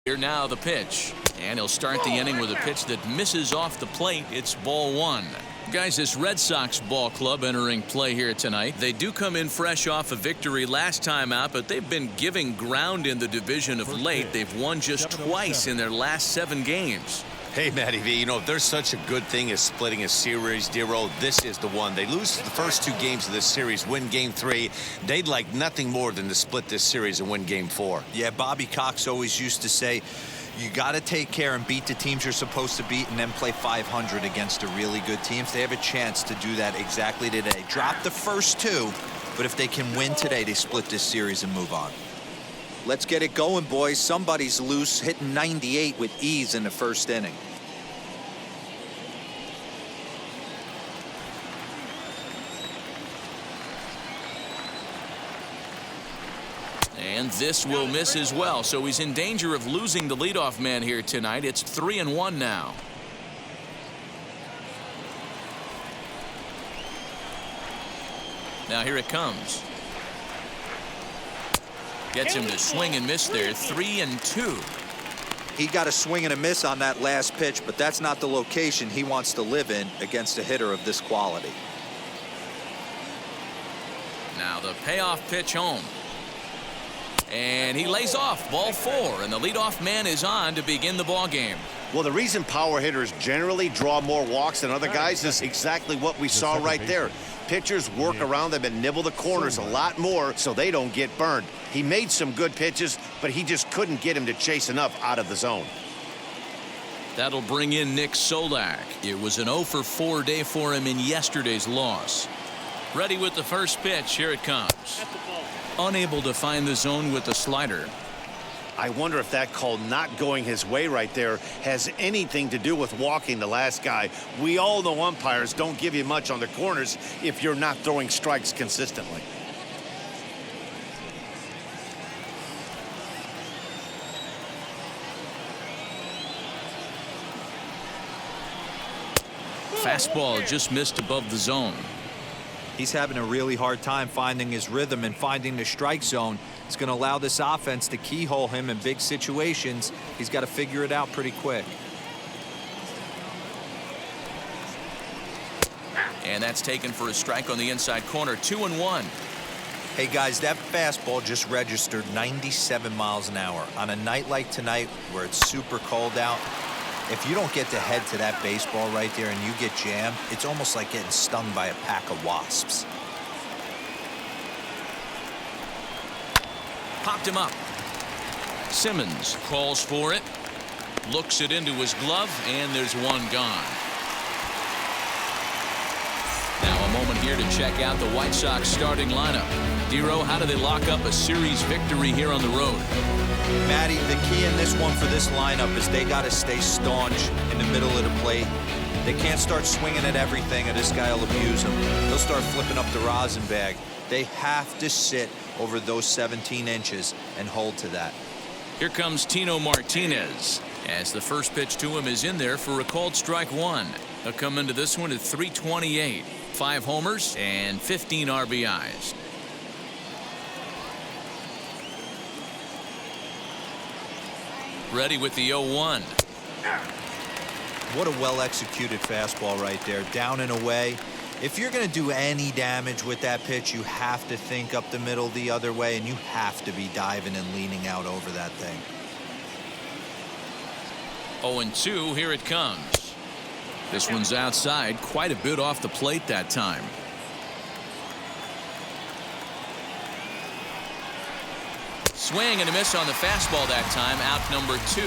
Here now the pitch, and he'll start the inning with a pitch that misses off the plate. It's ball one. Guys, this Red Sox ball club entering play here tonight. They do come in fresh off a victory last time out, but they've been giving ground in the division of late. They've won just twice in their last 7 games. Hey, Matty V, you know, if there's such a good thing as splitting a series, Dero, this is the one. They lose the first 2 games of this series, win game 3. They'd like nothing more than to split this series and win game 4. Yeah, Bobby Cox always used to say, you got to take care and beat the teams you're supposed to beat and then play 500 against the really good teams. They have a chance to do that exactly today. Drop the first 2, but if they can win today, they split this series and move on. Let's get it going, boys. Somebody's loose, hitting 98 with ease in the first inning. And this will miss as well, so he's in danger of losing the leadoff man here tonight. It's 3-1 now. Now here it comes. Gets him to swing and miss there. 3-2. He got a swing and a miss on that last pitch, but that's not the location he wants to live in against a hitter of this quality. Now the payoff pitch home. And he lays off ball 4, and the leadoff man is on to begin the ball game. Well, the reason power hitters generally draw more walks than other guys is exactly what we saw right there. Pitchers work around them and nibble the corners a lot more so they don't get burned. He made some good pitches, but he just couldn't get him to chase enough out of the zone. That'll bring in Nick Solak. It was an 0-for-4 day for him in yesterday's loss. Ready with the first pitch. Here it comes. Unable to find the zone with the slider. I wonder if that call not going his way right there has anything to do with walking the last guy. We all know umpires don't give you much on the corners if you're not throwing strikes consistently. Fastball just missed above the zone. He's having a really hard time finding his rhythm and finding the strike zone. It's going to allow this offense to keyhole him in big situations. He's got to figure it out pretty quick. And that's taken for a strike on the inside corner. 2-1. Hey guys, that fastball just registered 97 miles an hour. On a night like tonight where it's super cold out, if you don't get to head to that baseball right there and you get jammed, it's almost like getting stung by a pack of wasps. Popped him up. Simmons calls for it. Looks it into his glove, and there's one gone. Now a moment here to check out the White Sox starting lineup. Dero, how do they lock up a series victory here on the road? Matty, the key in this one for this lineup is they got to stay staunch in the middle of the plate. They can't start swinging at everything or this guy will abuse them. They'll start flipping up the rosin bag. They have to sit over those 17 inches and hold to that. Here comes Tino Martinez as the first pitch to him is in there for a called strike 1. He'll come into this one at 328. 5 homers and 15 RBIs. Ready with the 0-1. What a well-executed fastball right there, down and away. If you're going to do any damage with that pitch, you have to think up the middle the other way, and you have to be diving and leaning out over that thing. 0-2, here it comes. This one's outside, quite a bit off the plate that time. Swing and a miss on the fastball that time. Out number 2.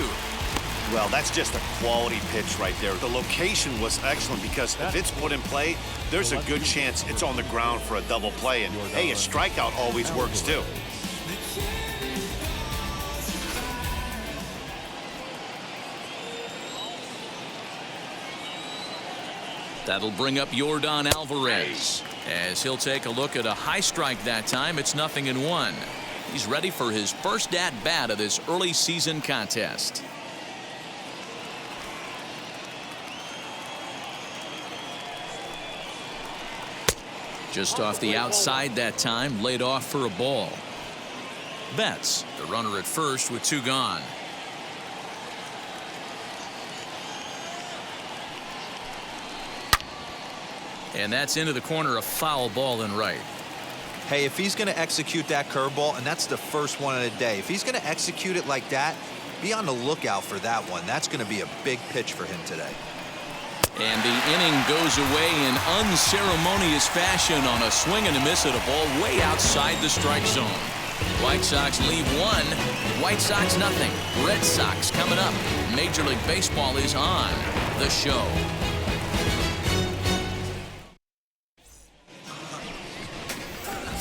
Well, that's just a quality pitch right there. The location was excellent because if it's put in play, there's a good chance it's on the ground for a double play. And hey, a strikeout always works too. That'll bring up Yordan Alvarez as he'll take a look at a high strike that time. It's 0-1. He's ready for his first at-bat of this early season contest. Just off the outside that time, laid off for a ball. Betts, the runner at first with 2 gone. And that's into the corner, a foul ball and right. Hey, if he's going to execute that curveball, and that's the first one of the day, if he's going to execute it like that, be on the lookout for that one. That's going to be a big pitch for him today. And the inning goes away in unceremonious fashion on a swing and a miss at a ball way outside the strike zone. White Sox leave one. White Sox nothing. Red Sox coming up. Major League Baseball is on the show.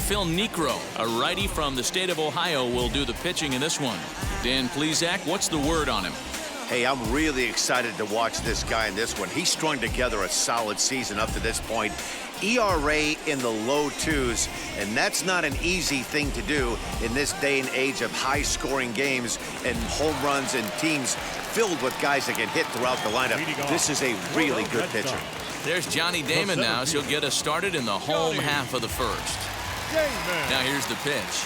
Phil Niekro, a righty from the state of Ohio, will do the pitching in this one. Dan Plesac, what's the word on him? Hey, I'm really excited to watch this guy in this one. He's strung together a solid season up to this point. ERA in the low 2s, and that's not an easy thing to do in this day and age of high-scoring games and home runs and teams filled with guys that can hit throughout the lineup. This is a really good pitcher. There's Johnny Damon now, so he'll get us started in the home half of the first. Now here's the pitch.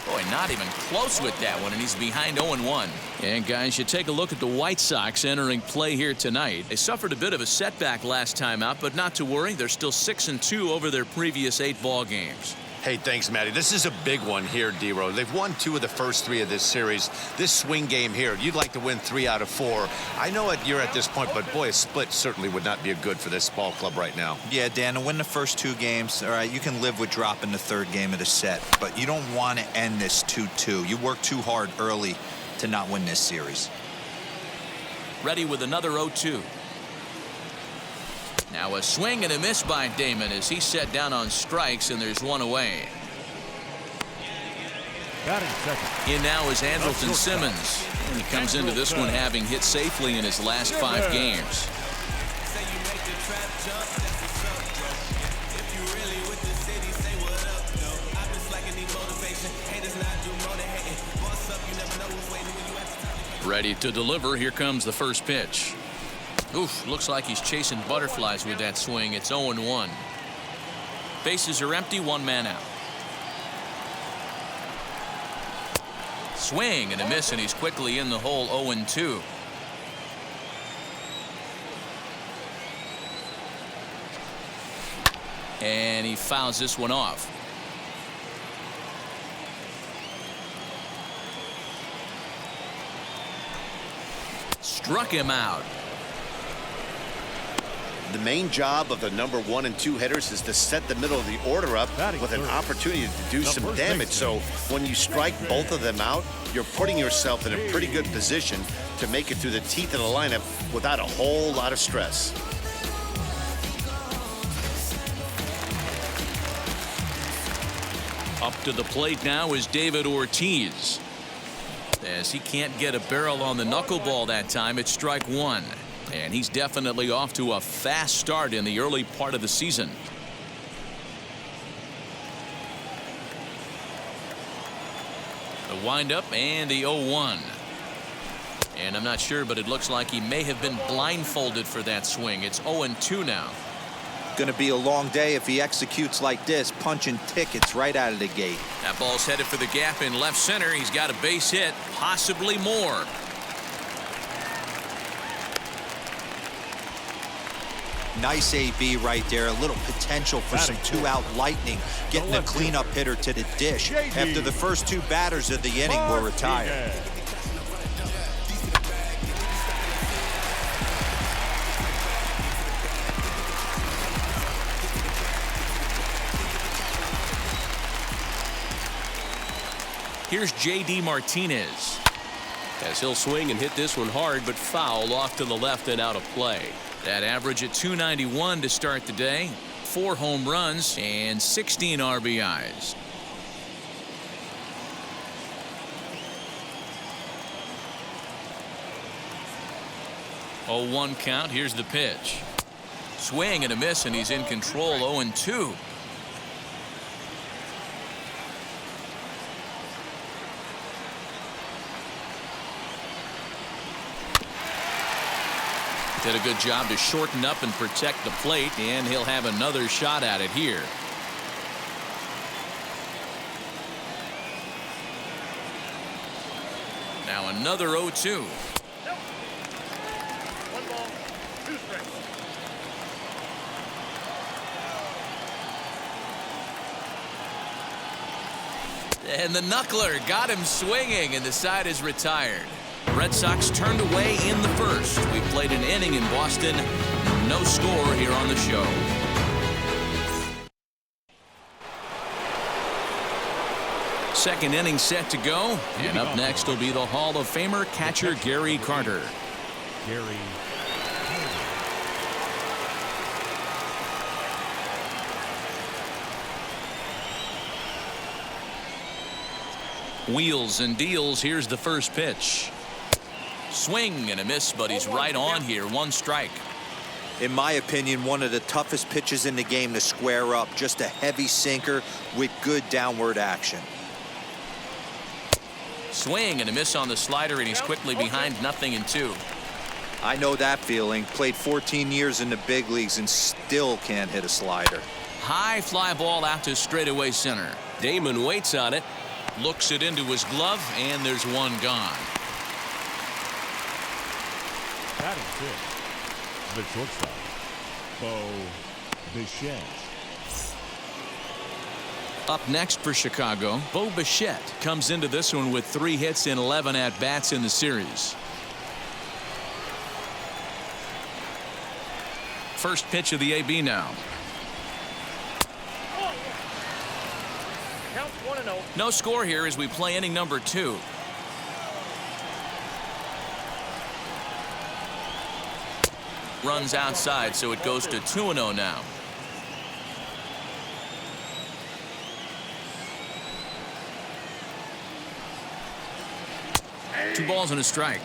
Boy, not even close with that one, and he's behind 0-1. And guys, you take a look at the White Sox entering play here tonight. They suffered a bit of a setback last time out, but not to worry. They're still 6-2 over their previous 8 ball games. Hey, thanks, Matty. This is a big one here, D-Row. They've won 2 of the first 3 of this series. This swing game here, you'd like to win 3 out of 4. I know you're at this point, but boy, a split certainly would not be good for this ball club right now. Yeah, Dan, to win the first 2 games, all right, you can live with dropping the 3rd game of the set, but you don't want to end this 2-2. You work too hard early to not win this series. Ready with another 0-2. Now a swing and a miss by Damon as he's set down on strikes, and there's one away. In now is Andrelton Simmons. And he comes into this one having hit safely in his last 5 games. Ready to deliver. Here comes the first pitch. Oof, looks like he's chasing butterflies with that swing. It's 0-1. Bases are empty, 1 man out. Swing and a miss, and he's quickly in the hole. 0-2. And he fouls this one off. Struck him out. The main job of the number 1 and 2 hitters is to set the middle of the order up with an opportunity to do some damage. So when you strike both of them out, you're putting yourself in a pretty good position to make it through the teeth of the lineup without a whole lot of stress. Up to the plate now is David Ortiz. As he can't get a barrel on the knuckleball that time, it's strike 1. And he's definitely off to a fast start in the early part of the season. The windup and the 0-1. And I'm not sure, but it looks like he may have been blindfolded for that swing. It's 0-2 now. Going to be a long day if he executes like this, punching tickets right out of the gate. That ball's headed for the gap in left center. He's got a base hit, possibly more. Nice AB right there. A little potential for some 2-out lightning. Getting the cleanup hitter to the dish after the first 2 batters of the inning were retired. Here's J.D. Martinez. As he'll swing and hit this one hard, but foul off to the left and out of play. That average at .291 to start the day. 4 home runs and 16 RBIs. Oh, 1 count. Here's the pitch. Swing and a miss, and he's in control. 0-2. Did a good job to shorten up and protect the plate, and he'll have another shot at it here. Now another 0-2. 1 ball, 2 strikes. And the knuckler got him swinging, and the side is retired. Red Sox turned away in the first. We played an inning in Boston. No score here on the show. Second inning set to go. And up next will be the Hall of Famer catcher Gary Carter. Wheels and deals. Here's the first pitch. Swing and a miss, but he's right on here. One strike. In my opinion, one of the toughest pitches in the game to square up. Just a heavy sinker with good downward action. Swing and a miss on the slider, and he's quickly behind 0-2. I know that feeling. Played 14 years in the big leagues and still can't hit a slider. High fly ball out to straightaway center. Damon waits on it, looks it into his glove, and there's one gone. Batting fifth, the shortstop, Bo Bichette. Up next for Chicago, Bo Bichette comes into this one with 3 hits in 11 at-bats in the series. First pitch of the AB now. No score here as we play inning number 2. Runs outside, so it goes to 2-0 now. 2 balls and a strike.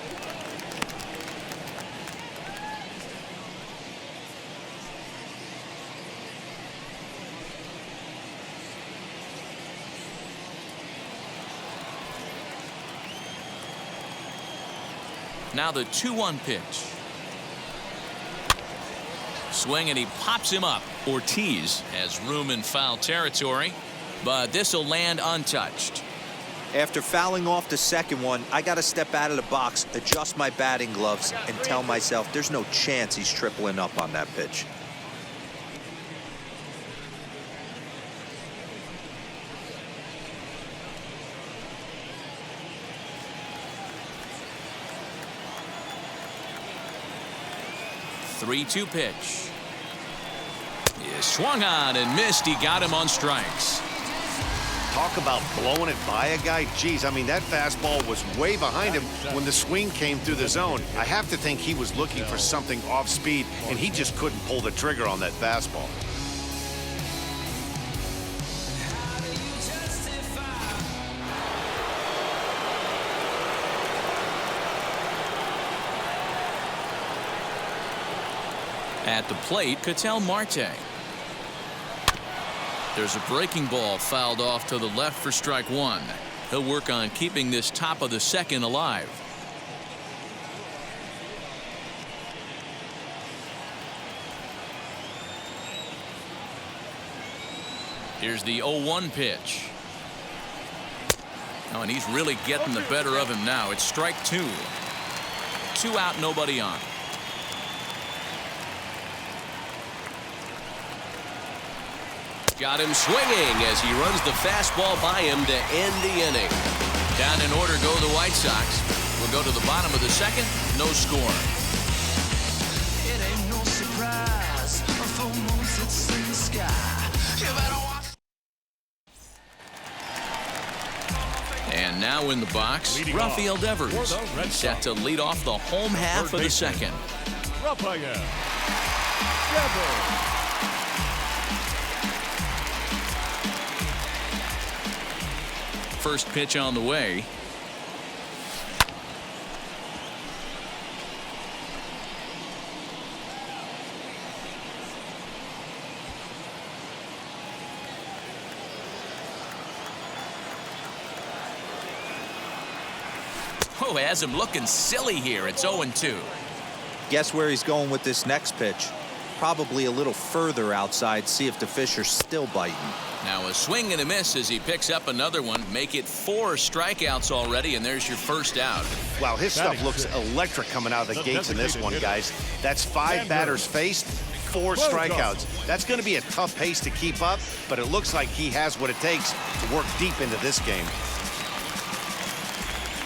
Now the 2-1 pitch. Swing, and he pops him up. Ortiz has room in foul territory, but this will land untouched. After fouling off the second one, I got to step out of the box, adjust my batting gloves, and tell myself there's no chance he's tripling up on that pitch. Three-two pitch. He swung on and missed. He got him on strikes. Talk about blowing it by a guy. Geez, I mean, that fastball was way behind him when the swing came through the zone. I have to think he was looking for something off speed, and he just couldn't pull the trigger on that fastball. At the plate, Ketel Marte. There's a breaking ball fouled off to the left for strike 1. He'll work on keeping this top of the second alive. Here's the 0-1 pitch. Oh, and he's really getting the better of him now. It's strike 2. 2 out, nobody on. Got him swinging as he runs the fastball by him to end the inning. Down in order go the White Sox. We'll go to the bottom of the second. No score. It ain't no surprise. A full moon sits in the sky. You better watch. And now in the box, Rafael Devers. Set to lead off the home half of the second. Rafael Devers. First pitch on the way. Oh, has him looking silly here. It's 0-2. Guess where he's going with this next pitch? Probably a little further outside, see if the fish are still biting. Now a swing and a miss as he picks up another one. Make it 4 strikeouts already, and there's your first out. Wow, his stuff looks electric coming out of the gates in this one, guys. That's 5 batters faced. 4 strikeouts. That's going to be a tough pace to keep up, but it looks like he has what it takes to work deep into this game.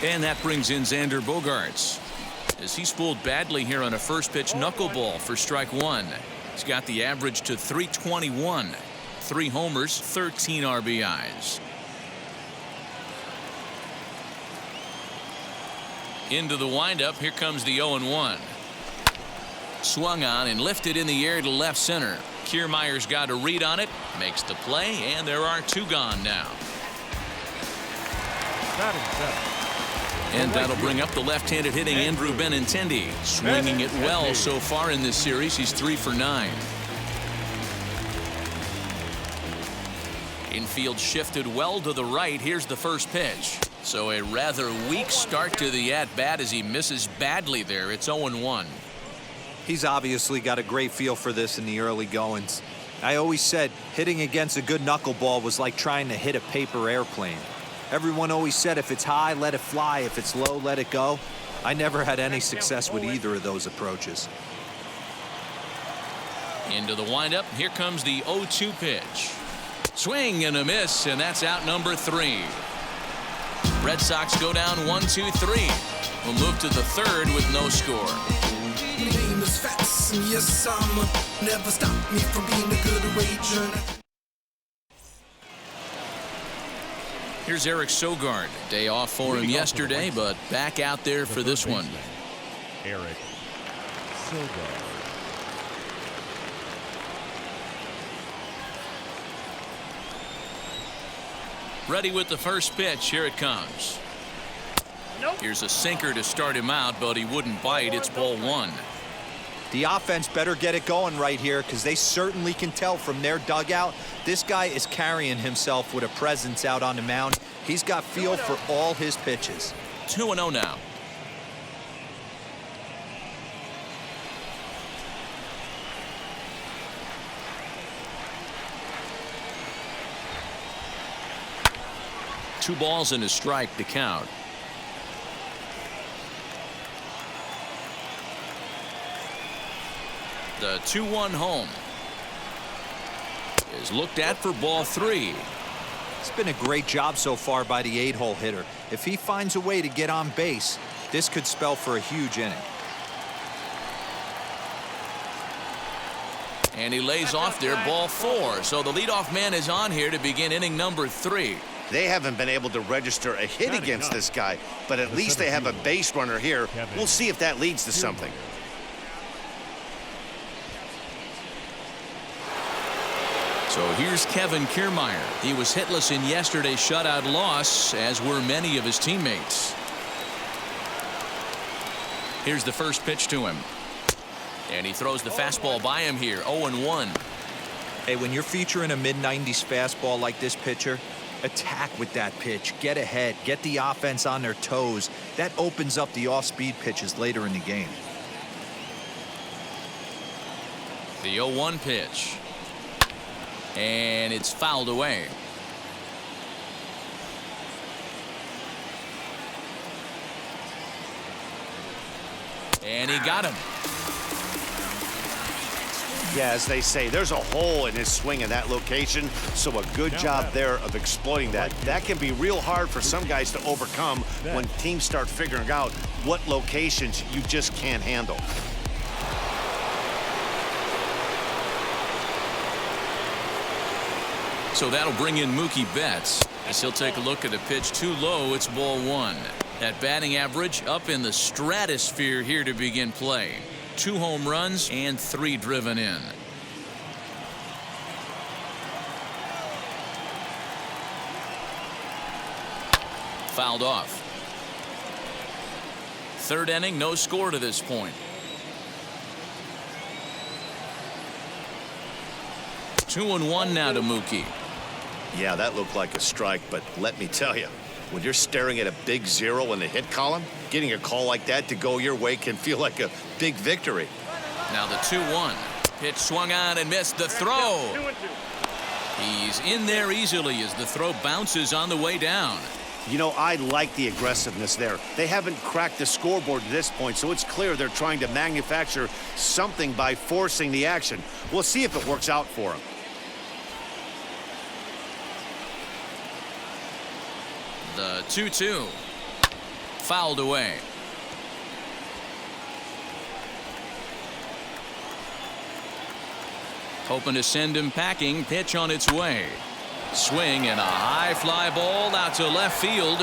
And that brings in Xander Bogaerts, as he's pulled badly here on a first pitch knuckleball for strike 1. He's got the average to 321. 3 homers, 13 RBIs. Into the windup. Here comes the 0-1. Swung on and lifted in the air to left center. Kiermaier's got a read on it, makes the play, and there are 2 gone now. And that'll bring up the left-handed hitting Andrew Benintendi, swinging it well so far in this series. He's 3 for 9. Infield shifted well to the right. Here's the first pitch. So a rather weak start to the at-bat as he misses badly there. It's 0-1. He's obviously got a great feel for this in the early goings. I always said hitting against a good knuckleball was like trying to hit a paper airplane. Everyone always said if it's high, let it fly. If it's low, let it go. I never had any success with either of those approaches. Into the windup. Here comes the 0-2 pitch. Swing and a miss, and that's out number 3. Red Sox go down 1-2-3. We'll move to the 3rd with no score. My name is Fats, and yes, I'm never stop me from being a good rager. Here's Eric Sogard. Day off for him yesterday, but back out there for this one. Eric Sogard. Ready with the first pitch. Here it comes. Here's a sinker to start him out, but he wouldn't bite. It's ball 1. The offense better get it going right here, because they certainly can tell from their dugout this guy is carrying himself with a presence out on the mound. He's got feel for all his pitches. 2-0 now. Two balls and a strike to count. The 2-1 home is looked at for ball 3. It's been a great job so far by the 8-hole hitter. If he finds a way to get on base, this could spell for a huge inning. And he lays off there, ball 4. So the leadoff man is on here to begin inning number 3. They haven't been able to register a hit against this guy, but at least they have a base runner here. We'll see if that leads to something. So here's Kevin Kiermaier. He was hitless in yesterday's shutout loss, as were many of his teammates. Here's the first pitch to him. And he throws the fastball by him here. 0-1. Hey, when you're featuring a mid-90s fastball like this pitcher, attack with that pitch. Get ahead. Get the offense on their toes. That opens up the off-speed pitches later in the game. The 0-1 pitch. And it's fouled away. And he got him. Yeah, as they say, there's a hole in his swing in that location, so a good job there of exploiting that. That can be real hard for some guys to overcome when teams start figuring out what locations you just can't handle. So that'll bring in Mookie Betts, as he'll take a look at a pitch too low. It's ball 1. That batting average up in the stratosphere here to begin play. 2 home runs and 3 driven in. Fouled off. 3rd inning, no score to this point. 2-1 now to Mookie. Yeah, that looked like a strike, but let me tell you, when you're staring at a big 0 in the hit column, getting a call like that to go your way can feel like a big victory. Now the 2-1. Pitch swung on and missed. The throw. He's in there easily as the throw bounces on the way down. You know, I like the aggressiveness there. They haven't cracked the scoreboard to this point, so it's clear they're trying to manufacture something by forcing the action. We'll see if it works out for them. The 2-2. Fouled away. Hoping to send him packing. Pitch on its way. Swing and a high fly ball out to left field.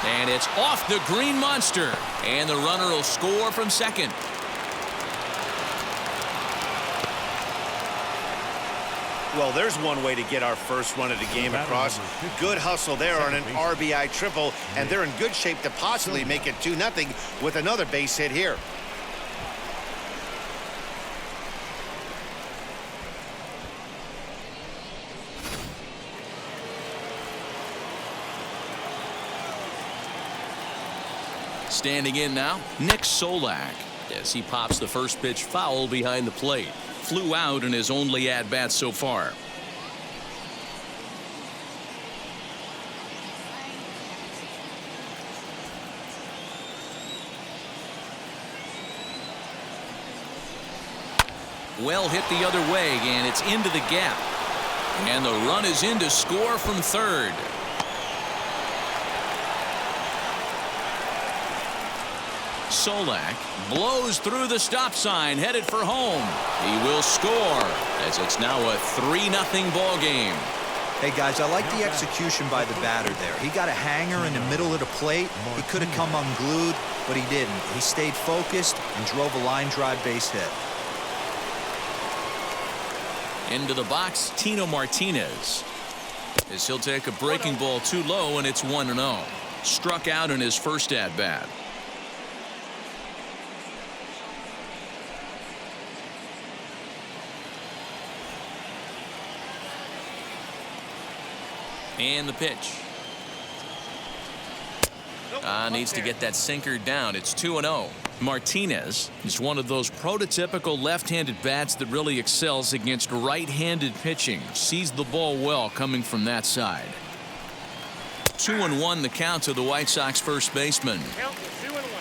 And it's off the green monster. And the runner will score from second. Well, there's one way to get our first run of the game across. Good hustle there on an RBI triple, and they're in good shape to possibly make it 2-0 with another base hit here. Standing in now, Nick Solak, as he pops the first pitch foul behind the plate. Flew out in his only at-bat so far. Well hit the other way, and it's into the gap. And the run is in to score from third. Solak blows through the stop sign, headed for home. He will score, as it's now a 3-0 ball game. Hey, guys, I like the execution by the batter there. He got a hanger in the middle of the plate. He could have come unglued, but he didn't. He stayed focused and drove a line drive base hit. Into the box, Tino Martinez. As he'll take a breaking ball too low, and it's 1-0. Struck out in his first at-bat. And the pitch. Needs to get that sinker down. It's 2-0. Martinez is one of those prototypical left-handed bats that really excels against right-handed pitching. Sees the ball well coming from that side. 2-1 the count to the White Sox first baseman.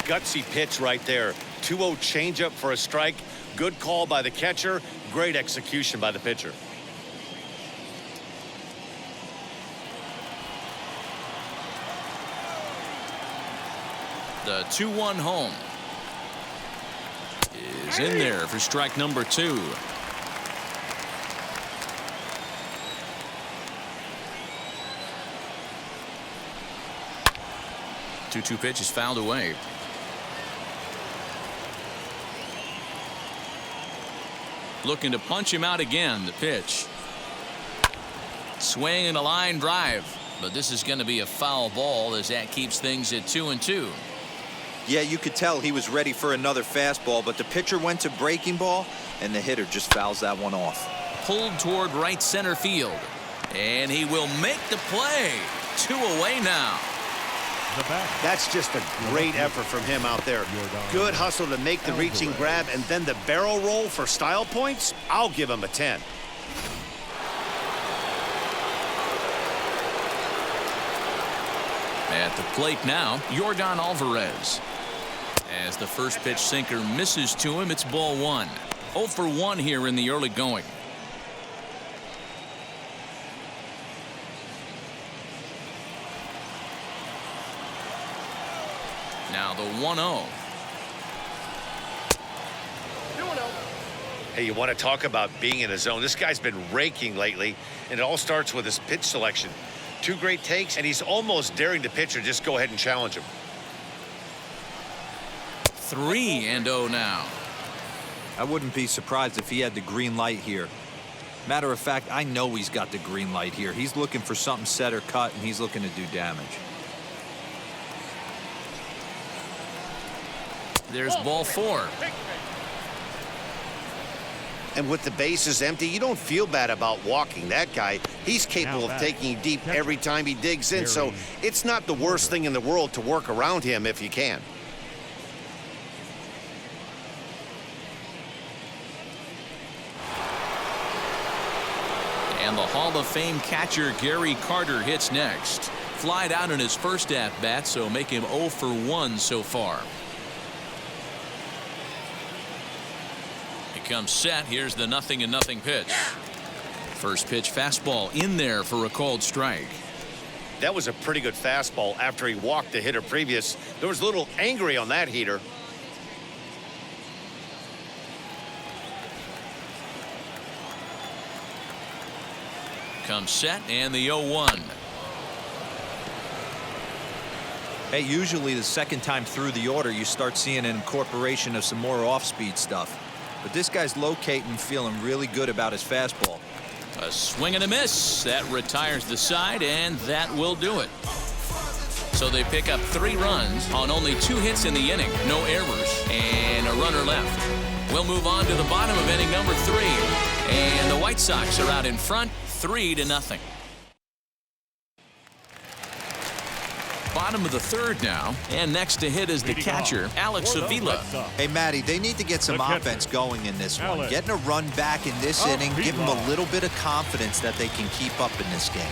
Gutsy pitch right there. 2-0 changeup for a strike. Good call by the catcher. Great execution by the pitcher. The 2-1 home is in there for strike number 2. Two pitch is fouled away. Looking to punch him out again. The pitch. Swing and a line drive. But this is going to be a foul ball, as that keeps things at 2-2. Yeah, you could tell he was ready for another fastball, but the pitcher went to breaking ball, and the hitter just fouls that one off. Pulled toward right center field. And he will make the play. 2 away now. That's just a great effort from him out there. Good hustle to make the reaching grab, and then the barrel roll for style points. I'll give him a 10. At the plate now, Yordan Alvarez. As the first pitch sinker misses to him, it's ball 1. 0 for 1 here in the early going. Now the 1-0. Hey, you want to talk about being in a zone? This guy's been raking lately, and it all starts with his pitch selection. 2 great takes, and he's almost daring the pitcher just go ahead and challenge him. 3-0 now. I wouldn't be surprised if he had the green light here. Matter of fact, I know he's got the green light here. He's looking for something set or cut, and he's looking to do damage. There's ball 4. And with the bases empty, you don't feel bad about walking that guy. He's capable of taking you deep every time he digs in, so it's not the worst thing in the world to work around him if you can. And the Hall of Fame catcher Gary Carter hits next. Flied out in his first at-bat, so make him 0 for 1 so far. He comes set. Here's the 0-0 pitch. First pitch fastball in there for a called strike. That was a pretty good fastball after he walked the hitter previous. There was a little angry on that heater. Comes set and the 0-1. Hey, usually the second time through the order you start seeing an incorporation of some more off-speed stuff. But this guy's locating, feeling really good about his fastball. A swing and a miss. That retires the side, and that will do it. So they pick up 3 runs on only 2 hits in the inning. No errors and a runner left. We'll move on to the bottom of inning number 3. And the White Sox are out in front 3-0. Bottom of the 3rd now, and next to hit is the catcher, Alex Avila. Hey, Matty, they need to get some offense going in this one. Getting a run back in this inning, give them a little bit of confidence that they can keep up in this game.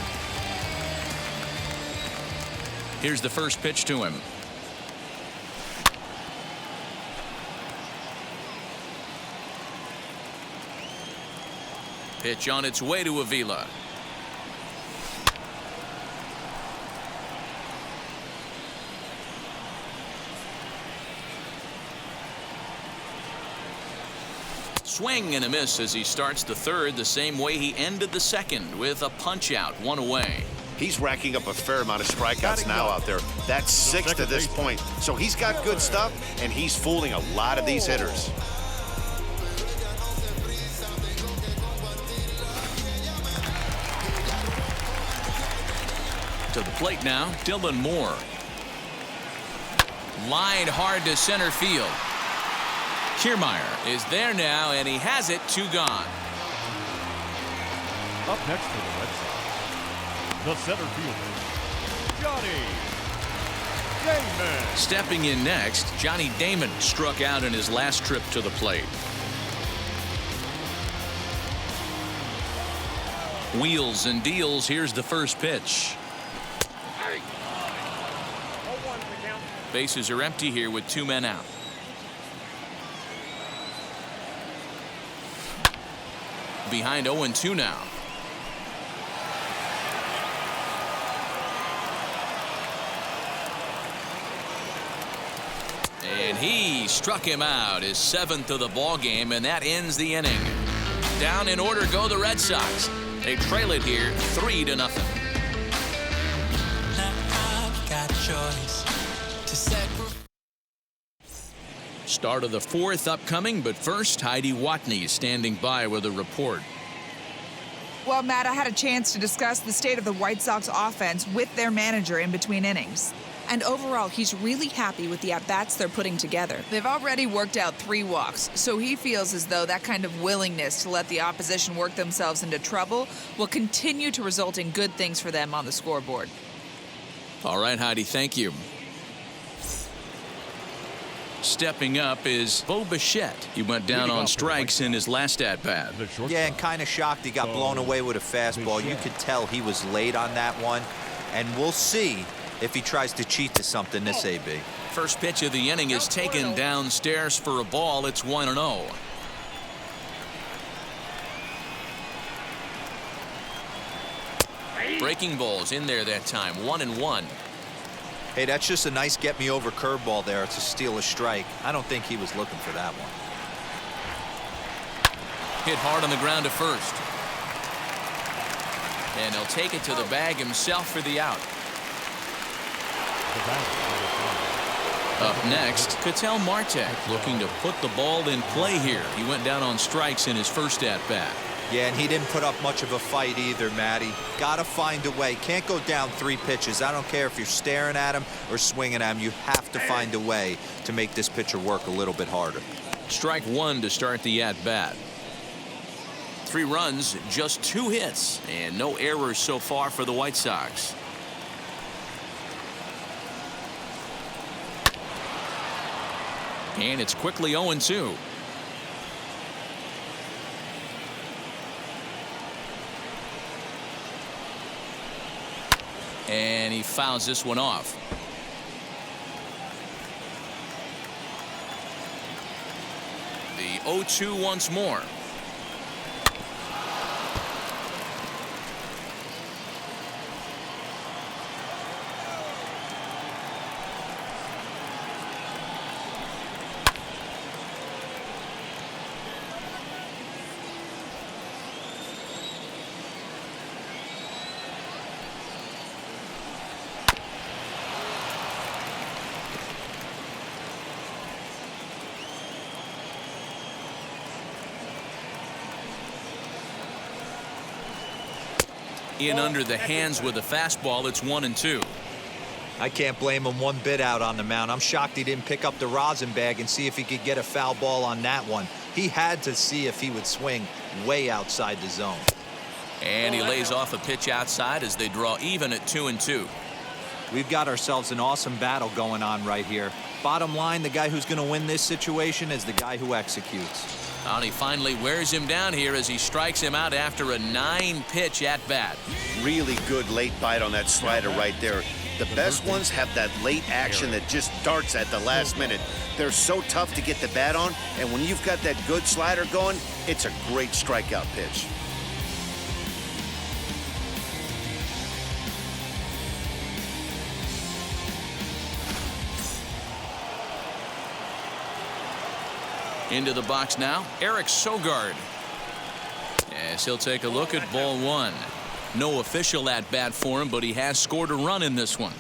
Here's the first pitch to him. Pitch on its way to Avila. Swing and a miss as he starts the 3rd the same way he ended the 2nd with a punch out, 1 away. He's racking up a fair amount of strikeouts now out there. That's 6 to this point. So he's got good stuff, and he's fooling a lot of these hitters. To the plate now, Dylan Moore. Lined hard to center field. Kiermaier is there now, and he has it. 2 gone. Up next for the Red Sox, the center fielder, Johnny Damon. Stepping in next, Johnny Damon struck out in his last trip to the plate. Wheels and deals. Here's the first pitch. Bases are empty here with 2 men out. Behind 0-2 now. And he struck him out, his 7th of the ball game, and that ends the inning. Down in order go the Red Sox. They trail it here 3-0. Now I've got choice to sacrifice. Start of the 4th upcoming, but first, Heidi Watney is standing by with a report. Well, Matt, I had a chance to discuss the state of the White Sox offense with their manager in between innings. And overall, he's really happy with the at-bats they're putting together. They've already worked out 3 walks, so he feels as though that kind of willingness to let the opposition work themselves into trouble will continue to result in good things for them on the scoreboard. All right, Heidi, thank you. Stepping up is Bo Bichette. He went down on strikes in his last at-bat. Yeah, and kind of shocked he got blown away with a fastball. You could tell he was late on that one. And we'll see if he tries to cheat to something this AB. First pitch of the inning is taken downstairs for a ball. It's 1-0. Breaking balls in there that time. 1-1. Hey, that's just a nice get-me-over curveball there to steal a strike. I don't think he was looking for that one. Hit hard on the ground to first. And he'll take it to the bag himself for the out. Up next, Ketel Marte looking to put the ball in play here. He went down on strikes in his first at-bat. Yeah, and he didn't put up much of a fight either, Matty. Gotta find a way. Can't go down 3 pitches. I don't care if you're staring at him or swinging at him. You have to find a way to make this pitcher work a little bit harder. Strike 1 to start the at-bat. 3 runs, just 2 hits, and no errors so far for the White Sox. And it's quickly 0-2. he fouls this one off. The 0-2 once more. In under the hands with a fastball. It's 1-2. I can't blame him one bit out on the mound. I'm shocked he didn't pick up the rosin bag and see if he could get a foul ball on that one. He had to see if he would swing way outside the zone. And he lays off a pitch outside as they draw even at 2-2. We've got ourselves an awesome battle going on right here. Bottom line, the guy who's going to win this situation is the guy who executes. And he finally wears him down here as he strikes him out after a 9-pitch at bat. Really good late bite on that slider right there. The best ones have that late action that just darts at the last minute. They're so tough to get the bat on, and when you've got that good slider going, it's a great strikeout pitch. Into the box now, Eric Sogard. Yes, he'll take a look at ball one. No official at bat for him, but he has scored a run in this one.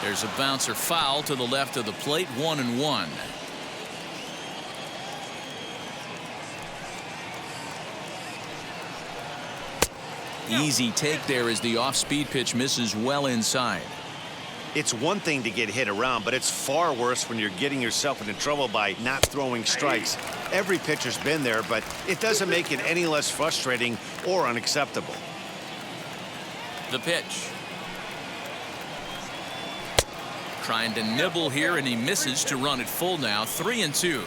There's a bouncer foul to the left of the plate, 1-1. Easy take there as the off-speed pitch misses well inside. It's one thing to get hit around, but it's far worse when you're getting yourself into trouble by not throwing strikes. Every pitcher's been there, but it doesn't make it any less frustrating or unacceptable. The pitch. Trying to nibble here, and he misses to run it full now, 3-2.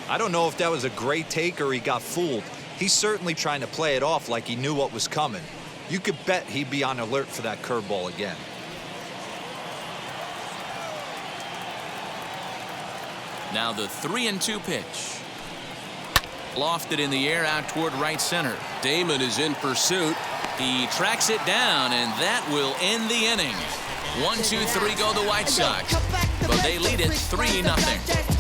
I don't know if that was a great take or he got fooled. He's certainly trying to play it off like he knew what was coming. You could bet he'd be on alert for that curveball again. Now the 3-2 pitch. Lofted in the air out toward right center. Damon is in pursuit. He tracks it down, and that will end the inning. 1-2-3 go the White Sox, but they lead it 3-0.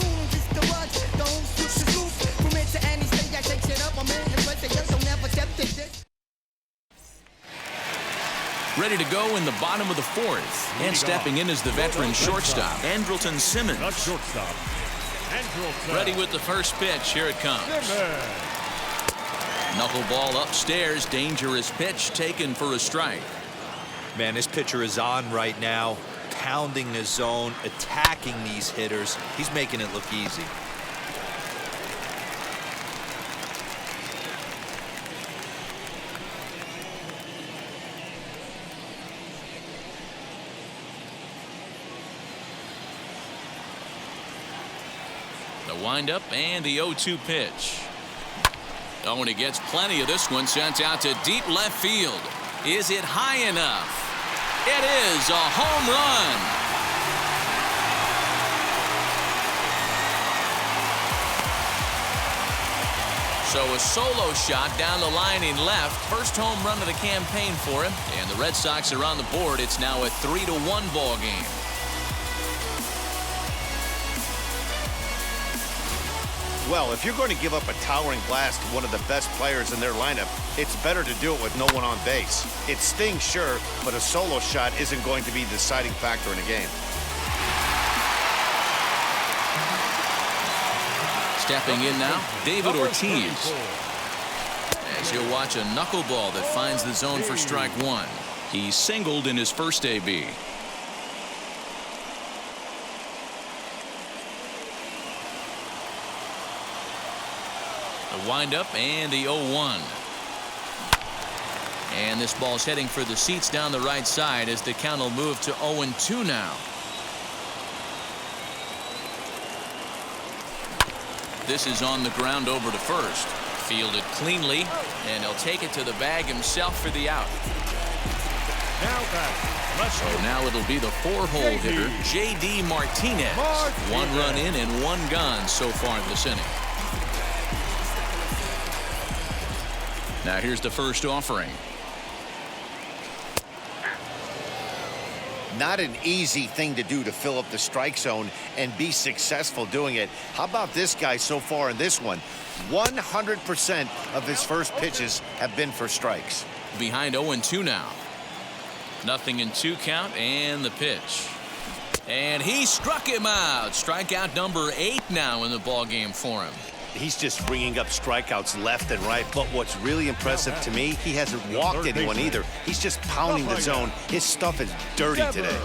Ready to go in the bottom of the fourth. And stepping in is the veteran shortstop, Andrelton Simmons. The shortstop, Andrelton. Ready with the first pitch. Here it comes. Knuckleball upstairs. Dangerous pitch taken for a strike. Man, this pitcher is on right now, pounding the zone, attacking these hitters. He's making it look easy. The windup and the 0-2 pitch. Oh, and he gets plenty of this one, sent out to deep left field. Is it high enough? It is a home run. So a solo shot down the line in left. First home run of the campaign for him. And the Red Sox are on the board. It's now a 3-1 ball game. Well, if you're going to give up a towering blast to one of the best players in their lineup, it's better to do it with no one on base. It stings, sure, but a solo shot isn't going to be the deciding factor in a game. Stepping in now, David Ortiz. As you'll watch a knuckleball that finds the zone for strike one. He singled in his first AB. The windup and the 0-1. And this ball's heading for the seats down the right side as the count will move to 0-2 now. this is on the ground over to first. Fielded cleanly, and he'll take it to the bag himself for the out. So now it'll be the 4-hole hitter, J.D. Martinez. 1 run in and 1 gone so far this inning. Now here's the first offering. Not an easy thing to do to fill up the strike zone and be successful doing it. How about this guy so far in this one? 100% of his first pitches have been for strikes. Behind 0-2 now. Nothing in 2 count, and the pitch. And he struck him out. Strikeout number 8 now in the ball game for him. He's just bringing up strikeouts left and right. But what's really impressive to me, he hasn't walked anyone either. He's just pounding the zone. His stuff is dirty today.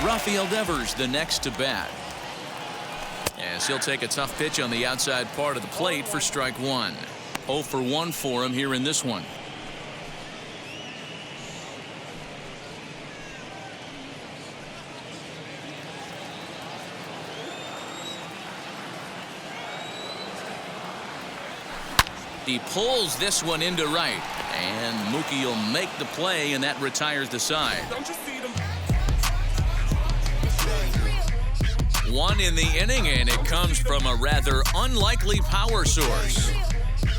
Rafael Devers the next to bat. As he'll take a tough pitch on the outside part of the plate for strike 1. 0 for 1 for him here in this one. He pulls this one into right, and Mookie will make the play, and that retires the side. One in the inning, and it comes from a rather unlikely power source.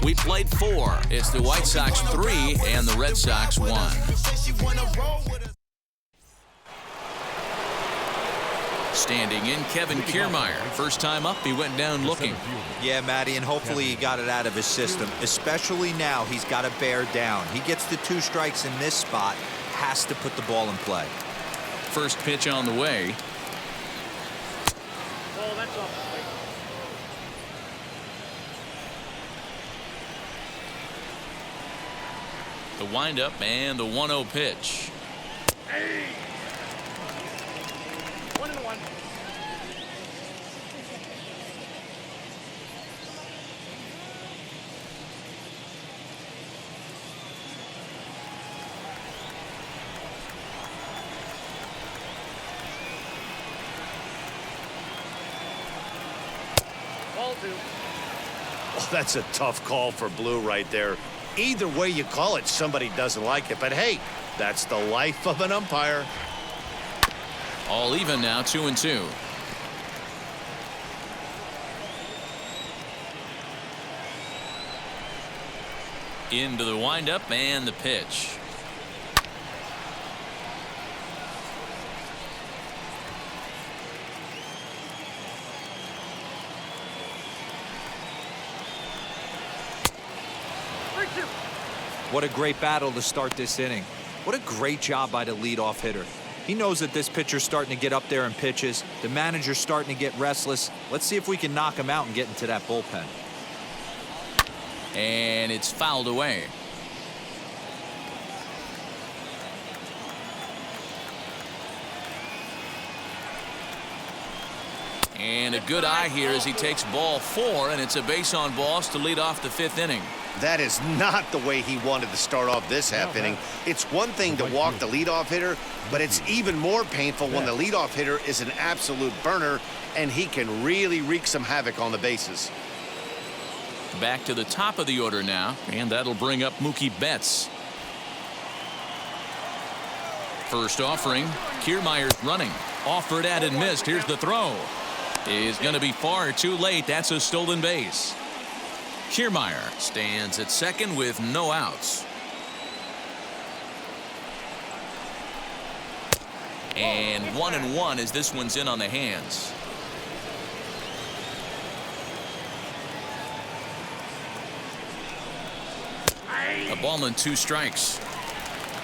We played 4. It's the White Sox 3 and the Red Sox 1. Standing in, Kevin Kiermaier. First time up, he went down looking. Yeah, Matty, and hopefully he got it out of his system. Especially now, he's got to bear down. He gets the 2 strikes in this spot, has to put the ball in play. First pitch on the way. The windup and the 1-0 pitch. Hey. 1-1. Ball 2. Oh, that's a tough call for Blue right there. Either way you call it, somebody doesn't like it. But hey, that's the life of an umpire. All even now, 2-2. Into the windup and the pitch. What a great battle to start this inning. What a great job by the leadoff hitter. He knows that this pitcher's starting to get up there in pitches. The manager's starting to get restless. Let's see if we can knock him out and get into that bullpen. And it's fouled away. And a good eye here as he takes ball 4, and it's a base on balls to lead off the 5th inning. That is not the way he wanted to start off this half inning. It's one thing to walk the leadoff hitter, but it's even more painful when the leadoff hitter is an absolute burner, and he can really wreak some havoc on the bases. Back to the top of the order now, and that'll bring up Mookie Betts. First offering, Kiermaier's running. Offered at and missed. Here's the throw. Is going to be far too late. That's a stolen base. Kiermaier stands at second with no outs. And 1-1 as this one's in on the hands. A ball and 2 strikes.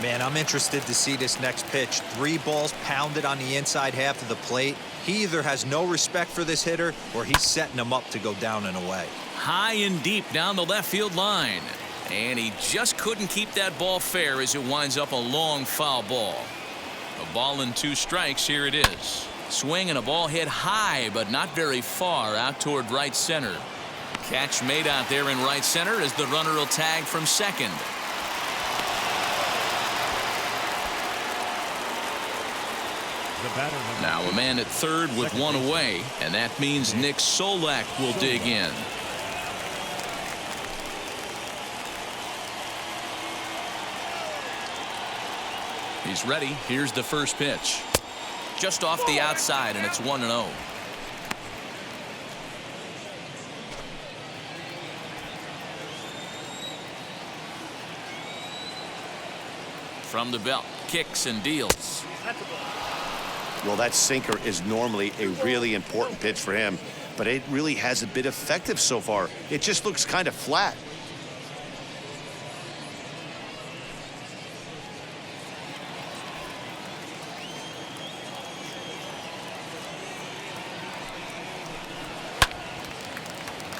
Man, I'm interested to see this next pitch. 3 balls pounded on the inside half of the plate. He either has no respect for this hitter or he's setting him up to go down and away. High and deep down the left field line. And he just couldn't keep that ball fair as it winds up a long foul ball. A ball and 2 strikes. Here it is. Swing and a ball hit high but not very far out toward right center. Catch made out there in right center as the runner will tag from second. The batter Now a man at third with one away, and that means Nick Solak will dig in. He's ready. Here's the first pitch. Just off the outside, and it's 1-0. From the belt, kicks and deals. Well, that sinker is normally a really important pitch for him, but it really hasn't been effective so far. It just looks kind of flat.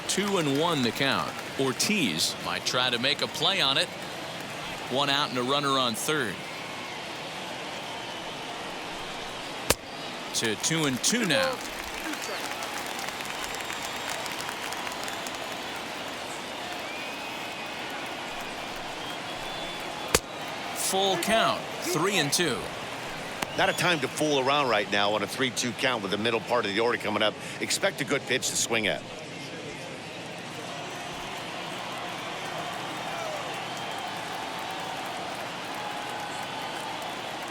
Two and one the count. Ortiz might try to make a play on it. One out and a runner on third. To 2-2 now. Full count. 3-2. Not a time to fool around right now on a 3-2 count with the middle part of the order coming up. Expect a good pitch to swing at.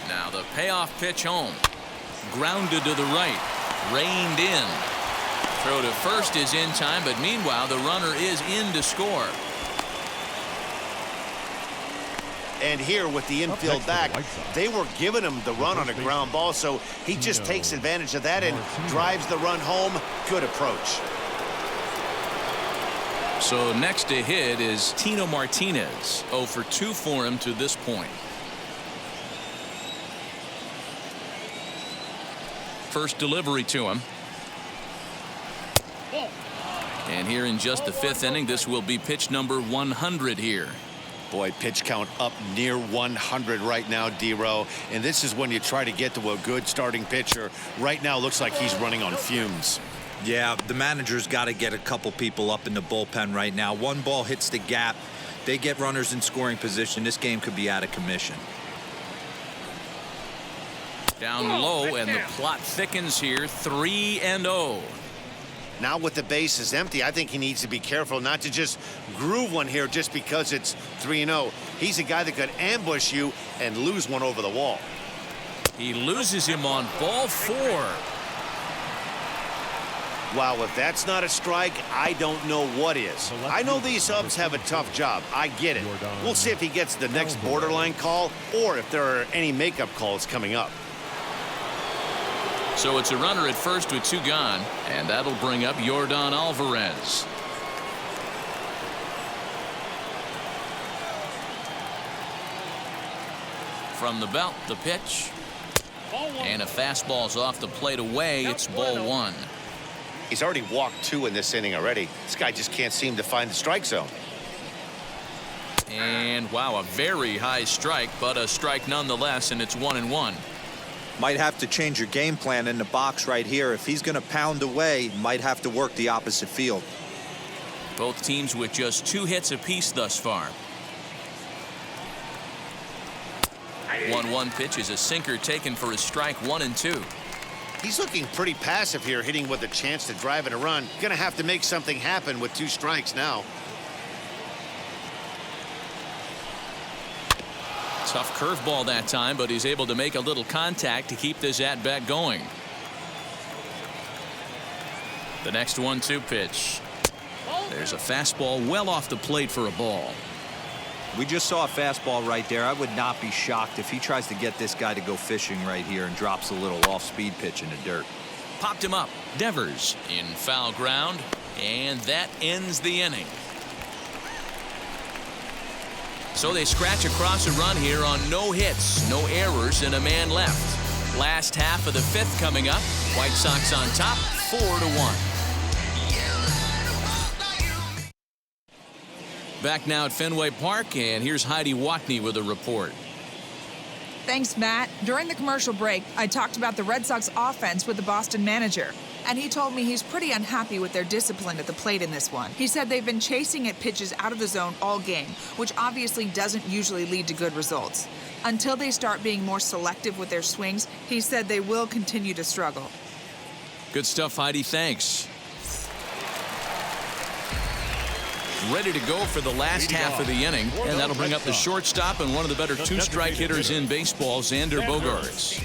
Now the payoff pitch home. Grounded to the right. Reined in. Throw to first is in time, but meanwhile the runner is in to score. And here with the infield back, they were giving him the run on a ground ball, so he just takes advantage of that and drives the run home. Good approach. So next to hit is Tino Martinez. 0 for 2 for him to this point. First delivery to him. And here in just the 5th inning, this will be pitch number 100 here. Boy, pitch count up near 100 right now, D-Row. And this is when you try to get to a good starting pitcher. Right now, looks like he's running on fumes. Yeah, the manager's got to get a couple people up in the bullpen right now. One ball hits the gap. They get runners in scoring position. This game could be out of commission. Down low, and the plot thickens here. 3-0. Now with the bases empty, I think he needs to be careful not to just groove one here just because it's 3-0. He's a guy that could ambush you and lose one over the wall. He loses him on ball 4. Wow, if that's not a strike, I don't know what is. I know these subs have a tough job. I get it. We'll see if he gets the next borderline call or if there are any makeup calls coming up. So it's a runner at first with 2 gone, and that'll bring up Yordan Alvarez. From the belt, the pitch. And a fastball's off the plate away. It's ball 1. He's already walked 2 in this inning already. This guy just can't seem to find the strike zone. And wow, a very high strike, but a strike nonetheless, and it's 1-1. Might have to change your game plan in the box right here. If he's going to pound away, might have to work the opposite field. Both teams with just 2 hits apiece thus far. 1-1 pitch is a sinker taken for a strike. 1-2. He's looking pretty passive here, hitting with a chance to drive in a run. Gonna have to make something happen with 2 strikes now. Tough curveball that time, but he's able to make a little contact to keep this at-bat going. The next 1-2 pitch. There's a fastball well off the plate for a ball. We just saw a fastball right there. I would not be shocked if he tries to get this guy to go fishing right here and drops a little off-speed pitch in the dirt. Popped him up. Devers in foul ground, and that ends the inning. So they scratch across a run here on no hits, no errors, and a man left. Last half of the 5th coming up. White Sox on top, 4-1. Back now at Fenway Park, and here's Heidi Watney with a report. Thanks, Matt. During the commercial break, I talked about the Red Sox offense with the Boston manager, and he told me he's pretty unhappy with their discipline at the plate in this one. He said they've been chasing at pitches out of the zone all game, which obviously doesn't usually lead to good results. Until they start being more selective with their swings, he said they will continue to struggle. Good stuff, Heidi. Thanks. Ready to go for the last half of the inning, and that'll bring up the shortstop and one of the better two-strike hitters in baseball, Xander Bogaerts.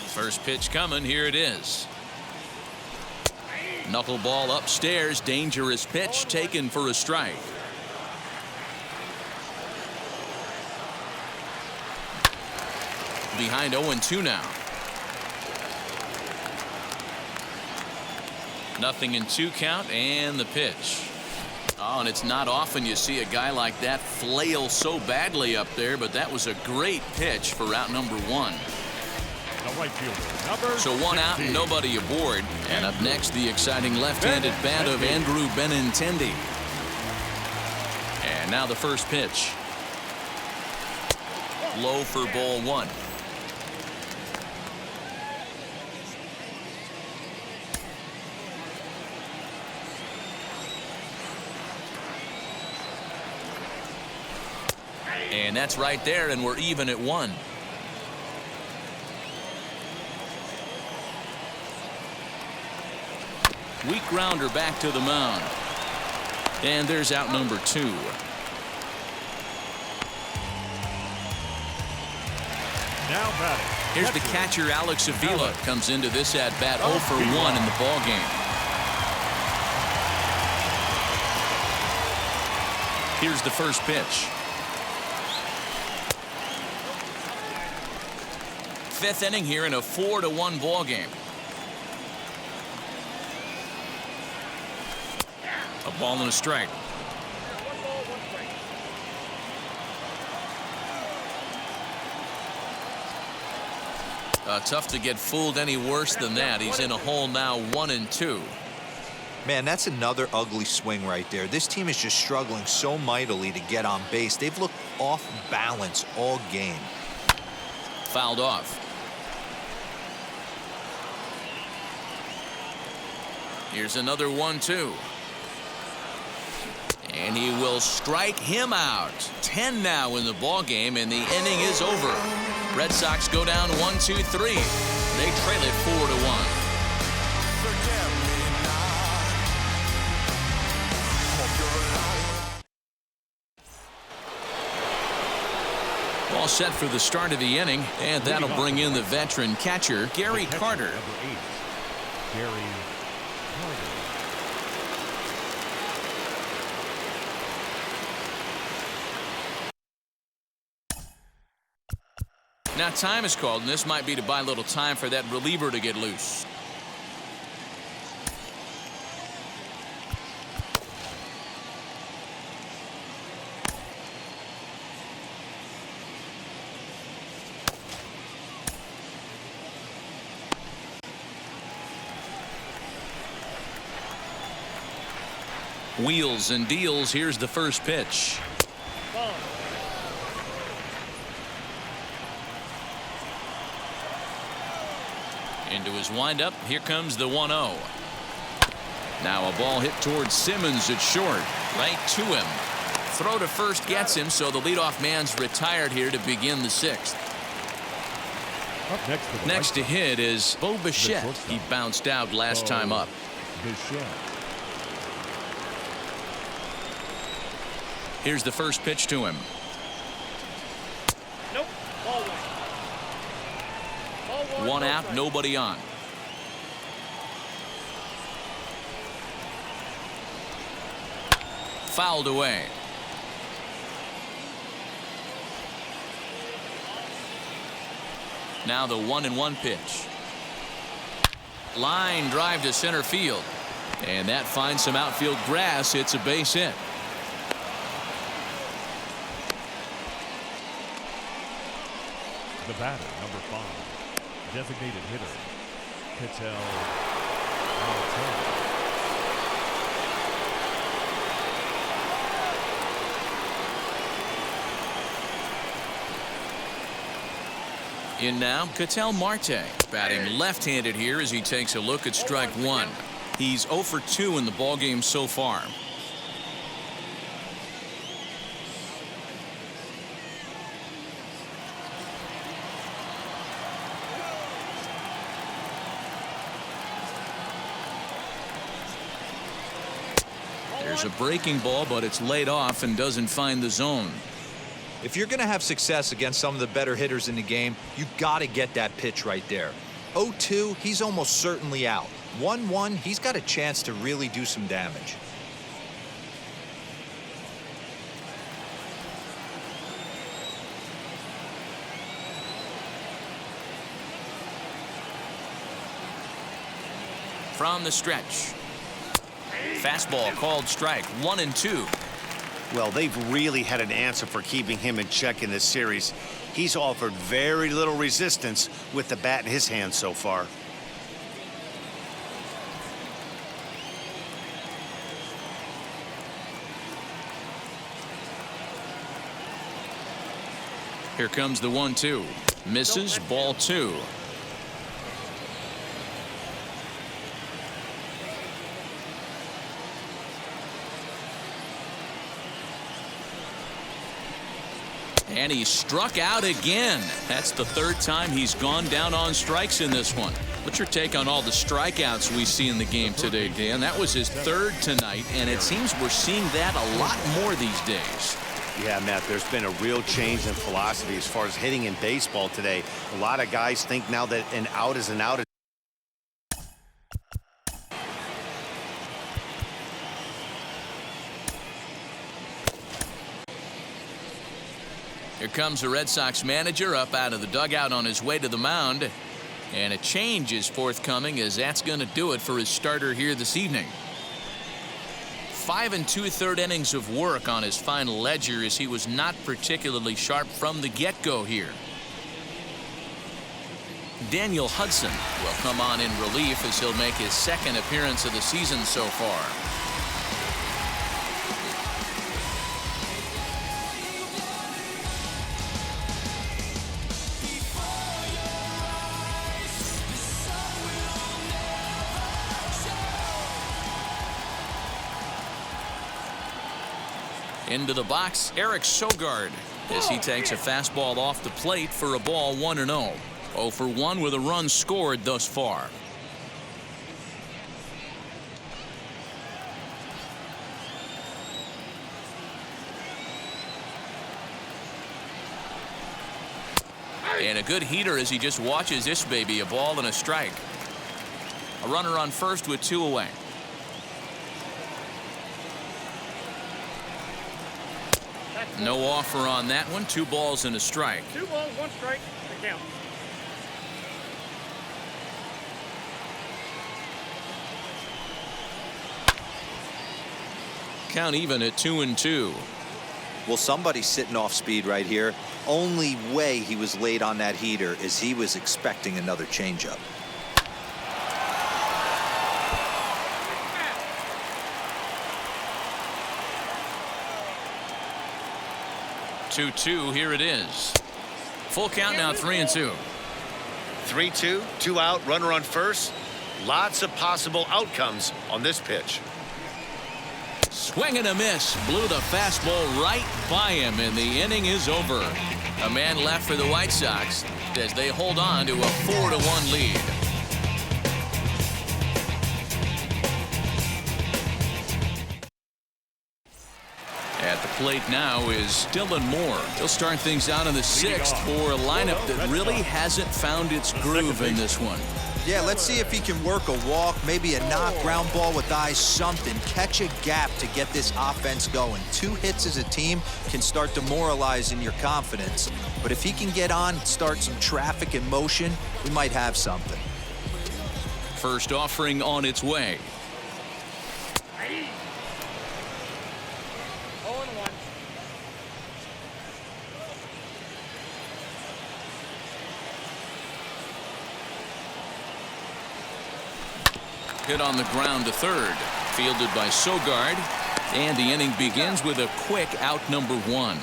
First pitch coming. Here it is. Knuckleball upstairs. Dangerous pitch taken for a strike. Behind 0-2 now. 0-2 count, and the pitch. Oh, and it's not often you see a guy like that flail so badly up there, but that was a great pitch for out number 1. Right fielder, number so 1 out and nobody aboard. And up next, the exciting left-handed bat of Andrew Benintendi. And now the first pitch. Low for ball 1. And that's right there, and we're even at 1. Weak grounder back to the mound. And there's out number 2. Now batting. Here's the catcher, Alex Avila, comes into this at-bat 0 for 1 in the ball game. Here's the first pitch. 5th inning here in a 4-1 ball game. A ball and a strike. Tough to get fooled any worse than that. He's in a hole now, 1-2. Man, that's another ugly swing right there. This team is just struggling so mightily to get on base. They've looked off balance all game. Fouled off. Here's another 1-2. And he will strike him out. 10 now in the ball game, and the inning is over. Red Sox go down 1-2-3. They trail it 4-1. All set for the start of the inning, and that'll bring in the veteran catcher, Gary Carter. Gary Carter. Now time is called, and this might be to buy a little time for that reliever to get loose. Wheels and deals. Here's the first pitch. Into his windup. Here comes the 1-0. Now a ball hit towards Simmons at short. Right to him. Throw to first gets him, so the leadoff man's retired here to begin the 6th. Up next to hit is Bo Bichette. He bounced out last time up. Here's the first pitch to him. Nope. Ball 1. 1 out, nobody on. Fouled away. Now the 1-1 pitch. Line drive to center field. And that finds some outfield grass. It's a base hit. The batter, number 5, designated hitter, Cattell. Marte. In now, Cattell Marte, batting left-handed here as he takes a look at strike one. He's 0 for 2 in the ballgame so far. There's a breaking ball, but it's laid off and doesn't find the zone. If you're going to have success against some of the better hitters in the game, you've got to get that pitch right there. 0-2, he's almost certainly out. 1-1, he's got a chance to really do some damage. From the stretch. Fastball called strike 1-2. Well, they've really had an answer for keeping him in check in this series. He's offered very little resistance with the bat in his hand so far. Here comes the 1-2. Misses, ball 2. And he struck out again. That's the third time he's gone down on strikes in this one. What's your take on all the strikeouts we see in the game today, Dan? That was his third tonight, and it seems we're seeing that a lot more these days. Yeah, Matt, there's been a real change in philosophy as far as hitting in baseball today. A lot of guys think now that an out is an out. Here comes the Red Sox manager up out of the dugout on his way to the mound. And a change is forthcoming, as that's going to do it for his starter here this evening. 5 2/3 innings of work on his final ledger, as he was not particularly sharp from the get-go here. Daniel Hudson will come on in relief as he'll make his second appearance of the season so far. Into the box, Eric Sogard, as he takes a fastball off the plate for a ball 1-0. 0 for 1 with a run scored thus far. And a good heater as he just watches this baby, a ball and a strike. A runner on first with 2 away. No offer on that one. 2 balls and a strike. 2 balls, 1 strike. The count. Count even at 2-2. Well, somebody's sitting off speed right here. Only way he was late on that heater is he was expecting another changeup. 2-2. Here it is. Full count now, 3-2. 3-2, 2 out, runner on first. Lots of possible outcomes on this pitch. Swing and a miss. Blew the fastball right by him, and the inning is over. A man left for the White Sox as they hold on to a 4-1 lead. At the plate now is Dylan Moore. He'll start things out in the 6th for a lineup that really hasn't found its groove in this one. Yeah, let's see if he can work a walk, maybe a knock, ground ball with eyes, something. Catch a gap to get this offense going. 2 hits as a team can start demoralizing your confidence. But if he can get on, start some traffic in motion, we might have something. First offering on its way. Hit on the ground to third. Fielded by Sogard. And the inning begins with a quick out number 1.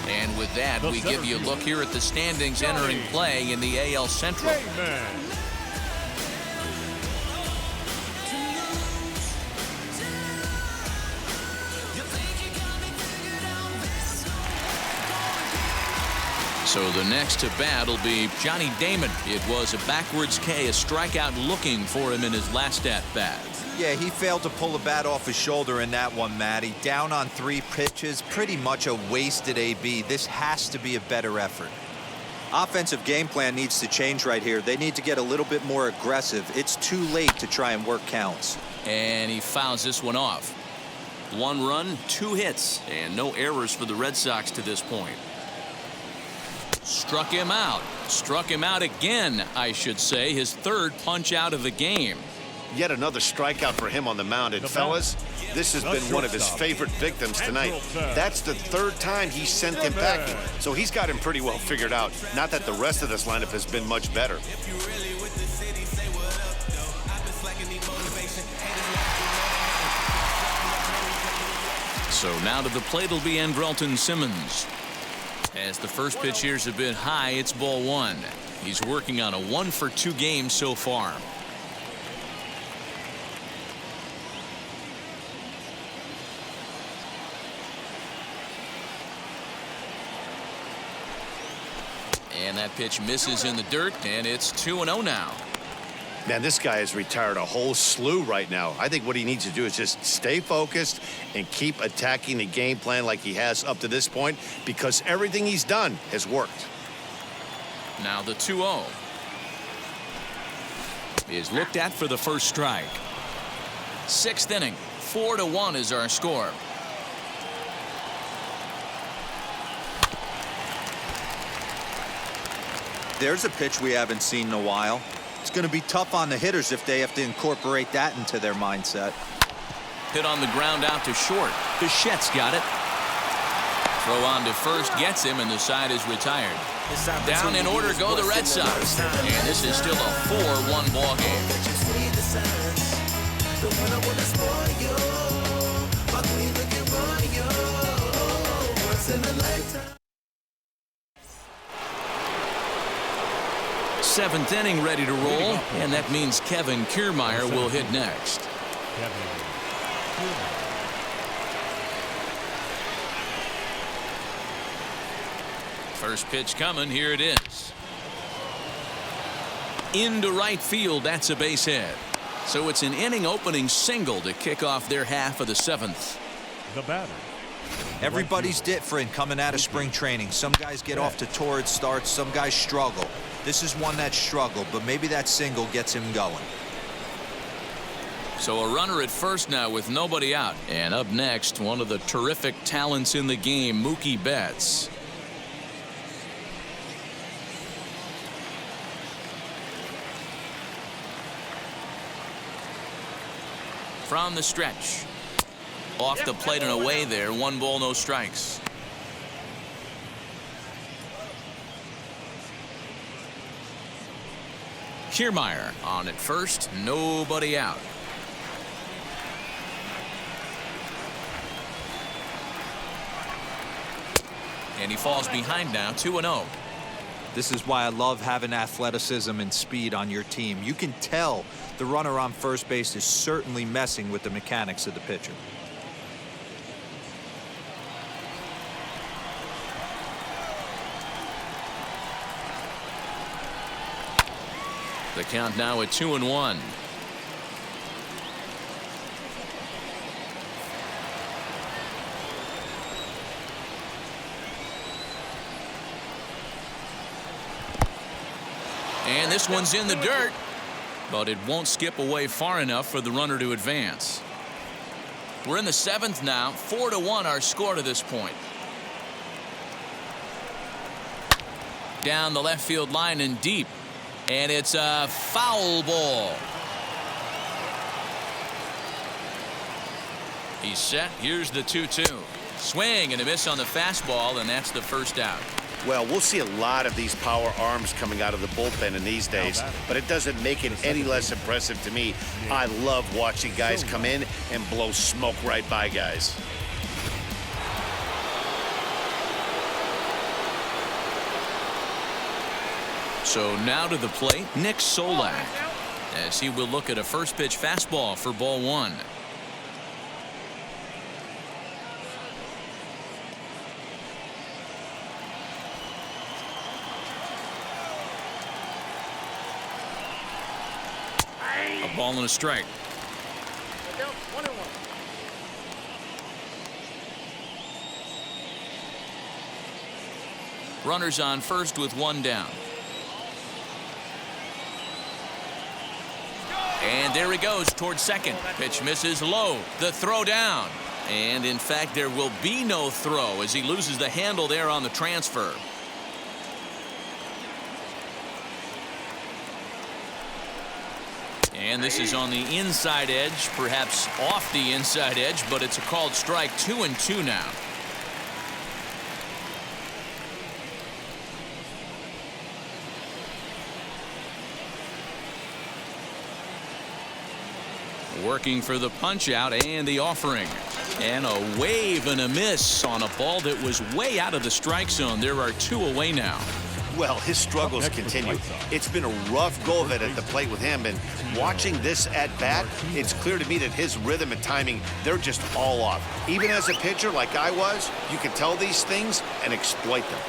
And with that, we give you a look here at the standings entering play in the AL Central. So the next to bat will be Johnny Damon. It was a backwards K, a strikeout looking for him in his last at bat. Yeah, he failed to pull the bat off his shoulder in that one, Matty. Down on 3 pitches, pretty much a wasted AB. This has to be a better effort. Offensive game plan needs to change right here. They need to get a little bit more aggressive. It's too late to try and work counts. And he fouls this one off. 1 run, 2 hits, and no errors for the Red Sox to this point. Struck him out. Struck him out again, I should say. His 3rd punch out of the game. Yet another strikeout for him on the mound. And fellas, this has been one of his favorite victims tonight. That's the 3rd time he sent him packing. So he's got him pretty well figured out. Not that the rest of this lineup has been much better. So now to the plate will be Andrelton Simmons. As the first pitch here's a bit high, it's ball 1. He's working on a 1-for-2 game so far. And that pitch misses in the dirt, and it's 2-0 now. Man, this guy has retired a whole slew right now. I think what he needs to do is just stay focused and keep attacking the game plan like he has up to this point, because everything he's done has worked. Now the 2-0 is looked at for the first strike. 6th inning, 4-1 is our score. There's a pitch we haven't seen in a while. It's going to be tough on the hitters if they have to incorporate that into their mindset. Hit on the ground out to short. Bichette's got it. Throw on to first gets him, and the side is retired. Down in order go the Red Sox. And this is still a 4-1 ball game. Seventh inning ready to roll, and that means Kevin Kiermaier will hit next. First pitch coming. Here it is. Into right field. That's a base hit. So it's an inning opening single to kick off their half of the 7th. The batter. Everybody's different coming out of spring training. Some guys get off to torrid starts. Some guys struggle. This is one that struggled, but maybe that single gets him going. So a runner at first now with nobody out. And up next, one of the terrific talents in the game, Mookie Betts. From the stretch. Off the plate and away there. 1 ball, no strikes. Kiermaier on at first. Nobody out. And he falls behind now. 2-0. This is why I love having athleticism and speed on your team. You can tell the runner on first base is certainly messing with the mechanics of the pitcher. The count now at 2-1. And this one's in the dirt, but it won't skip away far enough for the runner to advance. We're in the 7th now. 4-1 our score to this point. Down the left field line and deep. And it's a foul ball. He's set. Here's the 2-2. Swing and a miss on the fastball, and that's the first out. Well, we'll see a lot of these power arms coming out of the bullpen in these days, but it doesn't make it any less impressive to me. I love watching guys come in and blow smoke right by guys. So now to the plate, Nick Solak, as he will look at a first pitch fastball for ball one. A ball and a strike. Runners on first with one down. And there he goes towards second. Pitch misses low. The throw down. And in fact, there will be no throw as he loses the handle there on the transfer. And this is on the inside edge, perhaps off the inside edge, but it's a called strike. 2-2 now. Working for the punch out and the offering. And a wave and a miss on a ball that was way out of the strike zone. There are two away now. Well, his struggles continue. It's been a rough go of it at the plate with him, and watching this at bat, it's clear to me that his rhythm and timing, they're just all off. Even as a pitcher like I was, you can tell these things and exploit them.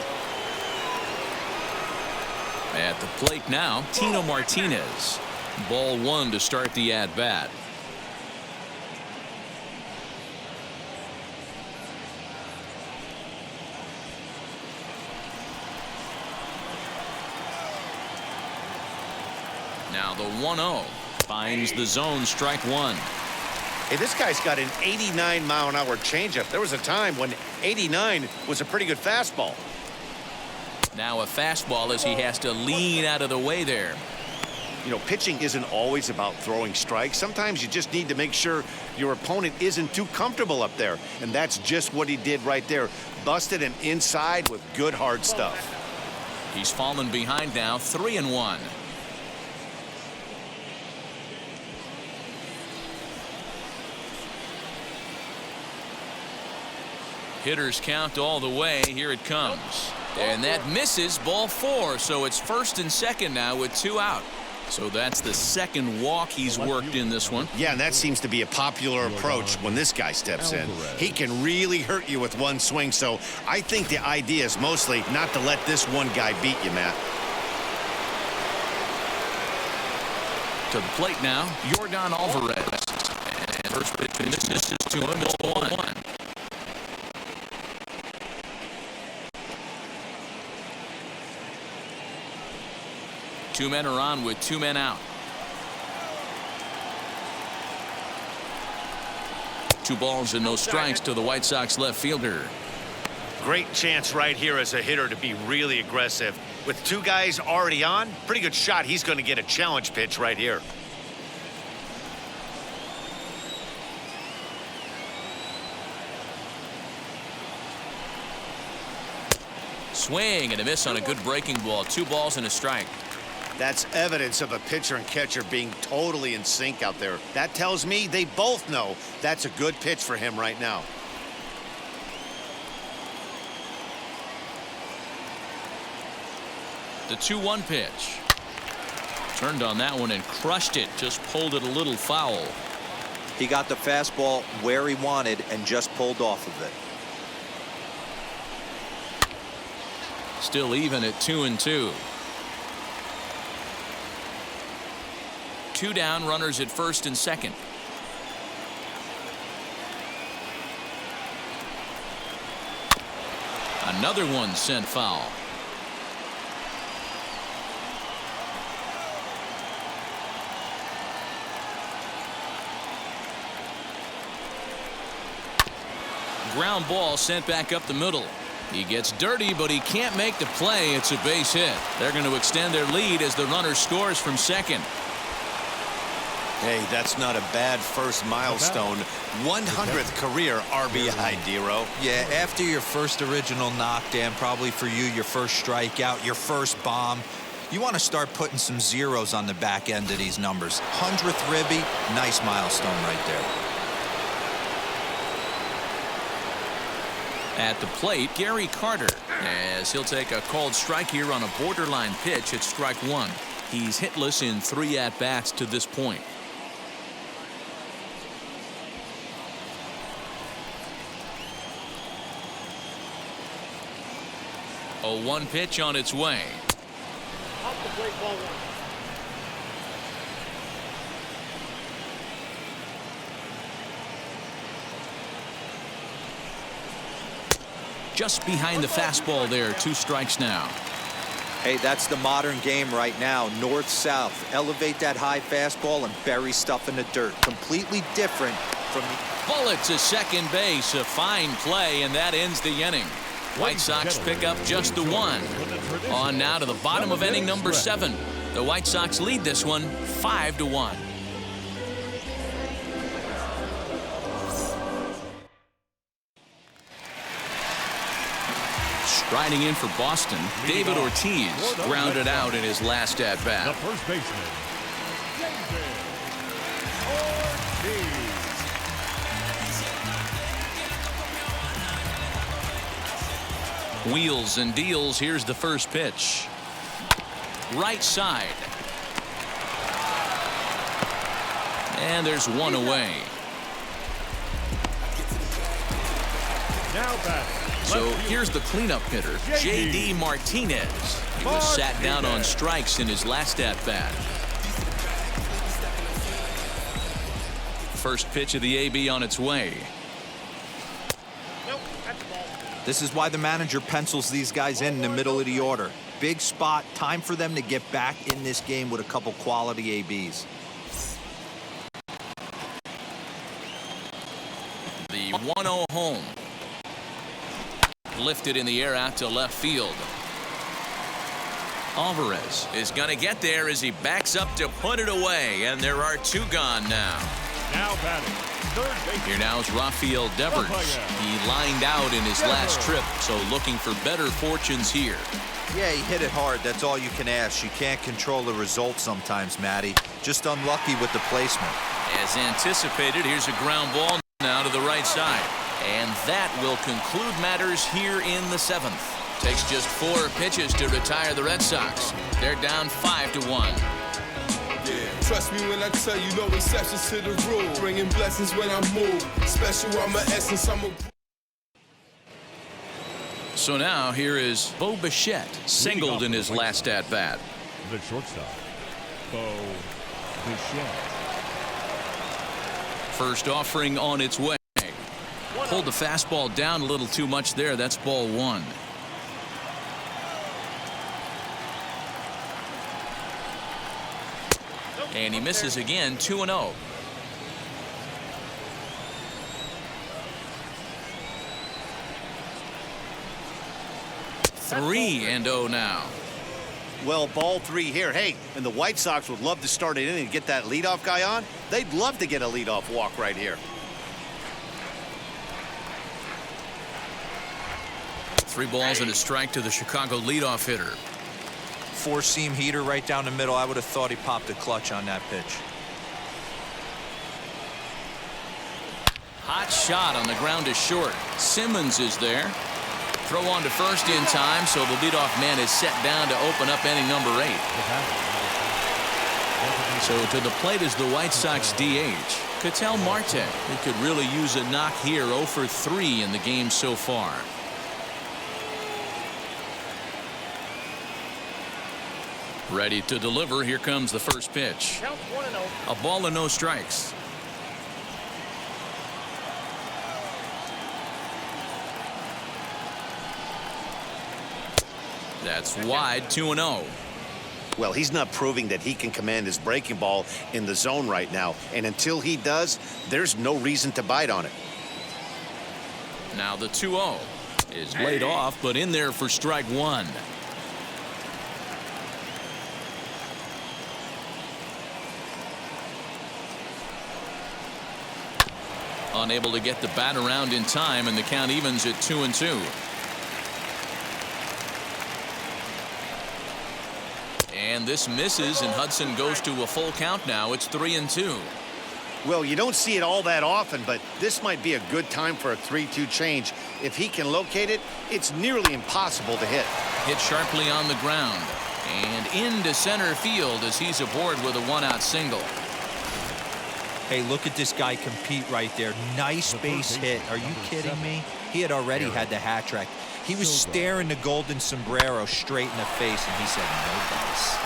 At the plate now, Tino Martinez. Ball one to start the at bat. Now the 1-0 finds the zone, strike one. Hey, this guy's got an 89-mile-an-hour changeup. There was a time when 89 was a pretty good fastball. Now a fastball as he has to lean out of the way there. You know, pitching isn't always about throwing strikes. Sometimes you just need to make sure your opponent isn't too comfortable up there. And that's just what he did right there. Busted him inside with good hard stuff. He's fallen behind now, 3-1. Hitters count all the way. Here it comes. And that misses, ball four. So it's first and second now with two out. So that's the second walk he's worked in this one. Yeah, and that seems to be a popular approach when this guy steps in. He can really hurt you with one swing. So I think the idea is mostly not to let this one guy beat you, Matt. To the plate now, Yordan Alvarez. And first pitch misses to him, 0-1. Two men are on with two men out. Two balls and no strikes to the White Sox left fielder. Great chance right here as a hitter to be really aggressive. With two guys already on, pretty good shot. He's going to get a challenge pitch right here. Swing and a miss on a good breaking ball. Two balls and a strike. That's evidence of a pitcher and catcher being totally in sync out there. That tells me they both know that's a good pitch for him right now. The 2-1 pitch. Turned on that one and crushed it. Just pulled it a little foul. He got the fastball where he wanted and just pulled off of it. Still even at 2-2. Two down, runners at first and second. Another one sent foul. Ground ball sent back up the middle. He gets dirty, but he can't make the play. It's a base hit. They're going to extend their lead as the runner scores from second. Hey, that's not a bad first milestone. 100th career RBI, Dero. Yeah, after your first original knockdown, probably for you, your first strikeout, your first bomb, you want to start putting some zeros on the back end of these numbers. 100th ribby, nice milestone right there. At the plate, Gary Carter, as he'll take a called strike here on a borderline pitch at strike one. He's hitless in 3 at-bats to this point. A 1 pitch on its way. Off the plate, ball 1. Just behind the fastball there. 2 strikes now. Hey, that's the modern game right now. North-south. Elevate that high fastball and bury stuff in the dirt. Completely different from the... Bullet to second base. A fine play, and that ends the inning. White Sox pick up just the 1. On now to the bottom of inning number 7. The White Sox lead this one 5-1. Riding in for Boston, David Ortiz grounded out in his last The at-bat. first baseman, David Ortiz. Wheels and deals. Here's the first pitch. Right side. And there's 1 away. Now batting. So here's the cleanup hitter, J.D. Martinez. He was sat down on strikes in his last at-bat. First pitch of the AB on its way. This is why the manager pencils these guys in the middle of the order. Big spot. Time for them to get back in this game with a couple quality ABs. The 1-0 home. Lifted in the air out to left field. Alvarez is going to get there as he backs up to put it away, and there are 2 gone now. Now batting. Third base. Here now is Rafael Devers. He lined out in his last trip, so looking for better fortunes here. Yeah, he hit it hard. That's all you can ask. You can't control the result sometimes, Matty. Just unlucky with the placement. As anticipated, here's a ground ball now to the right side. And that will conclude matters here in the 7th. Takes just 4 pitches to retire the Red Sox. They're down 5-1. Yeah, trust me when I tell you no exceptions to the rule. Bringing blessings when I move. Special, I'm an essence, I'm a... So now here is Bo Bichette, singled in his last at-bat. The shortstop, Bo Bichette. First offering on its way. Pulled the fastball down a little too much there. That's ball 1. And he misses again. 2-0. Three and 0 now. Well, ball 3 here. Hey, and the White Sox would love to start an inning and get that leadoff guy on. They'd love to get a leadoff walk right here. 3 balls and a strike to the Chicago leadoff hitter. 4-seam heater right down the middle. I would have thought he popped a clutch on that pitch. Hot shot on the ground is short. Simmons is there. Throw on to first in time, so the leadoff man is set down to open up inning number 8. So to the plate is the White Sox DH, Ketel Marte. He could really use a knock here. 0 for 3 in the game so far. Ready to deliver. Here comes the first pitch. A ball and no strikes. That's wide. 2-0. Well, he's not proving that he can command his breaking ball in the zone right now. And until he does, there's no reason to bite on it. Now the 2-0 is laid off, but in there for strike 1. Unable to get the bat around in time, and the count evens at 2-2. And this misses, and Hudson goes to a full count now. It's 3-2. Well, you don't see it all that often, but this might be a good time for a 3-2 change. If he can locate it, it's nearly impossible to hit. Hit sharply on the ground and into center field as he's aboard with a one-out single. Hey, look at this guy compete right there. Nice base hit. Are you kidding me? He had already had the hat trick. He was staring the golden sombrero straight in the face, and he said, no dice.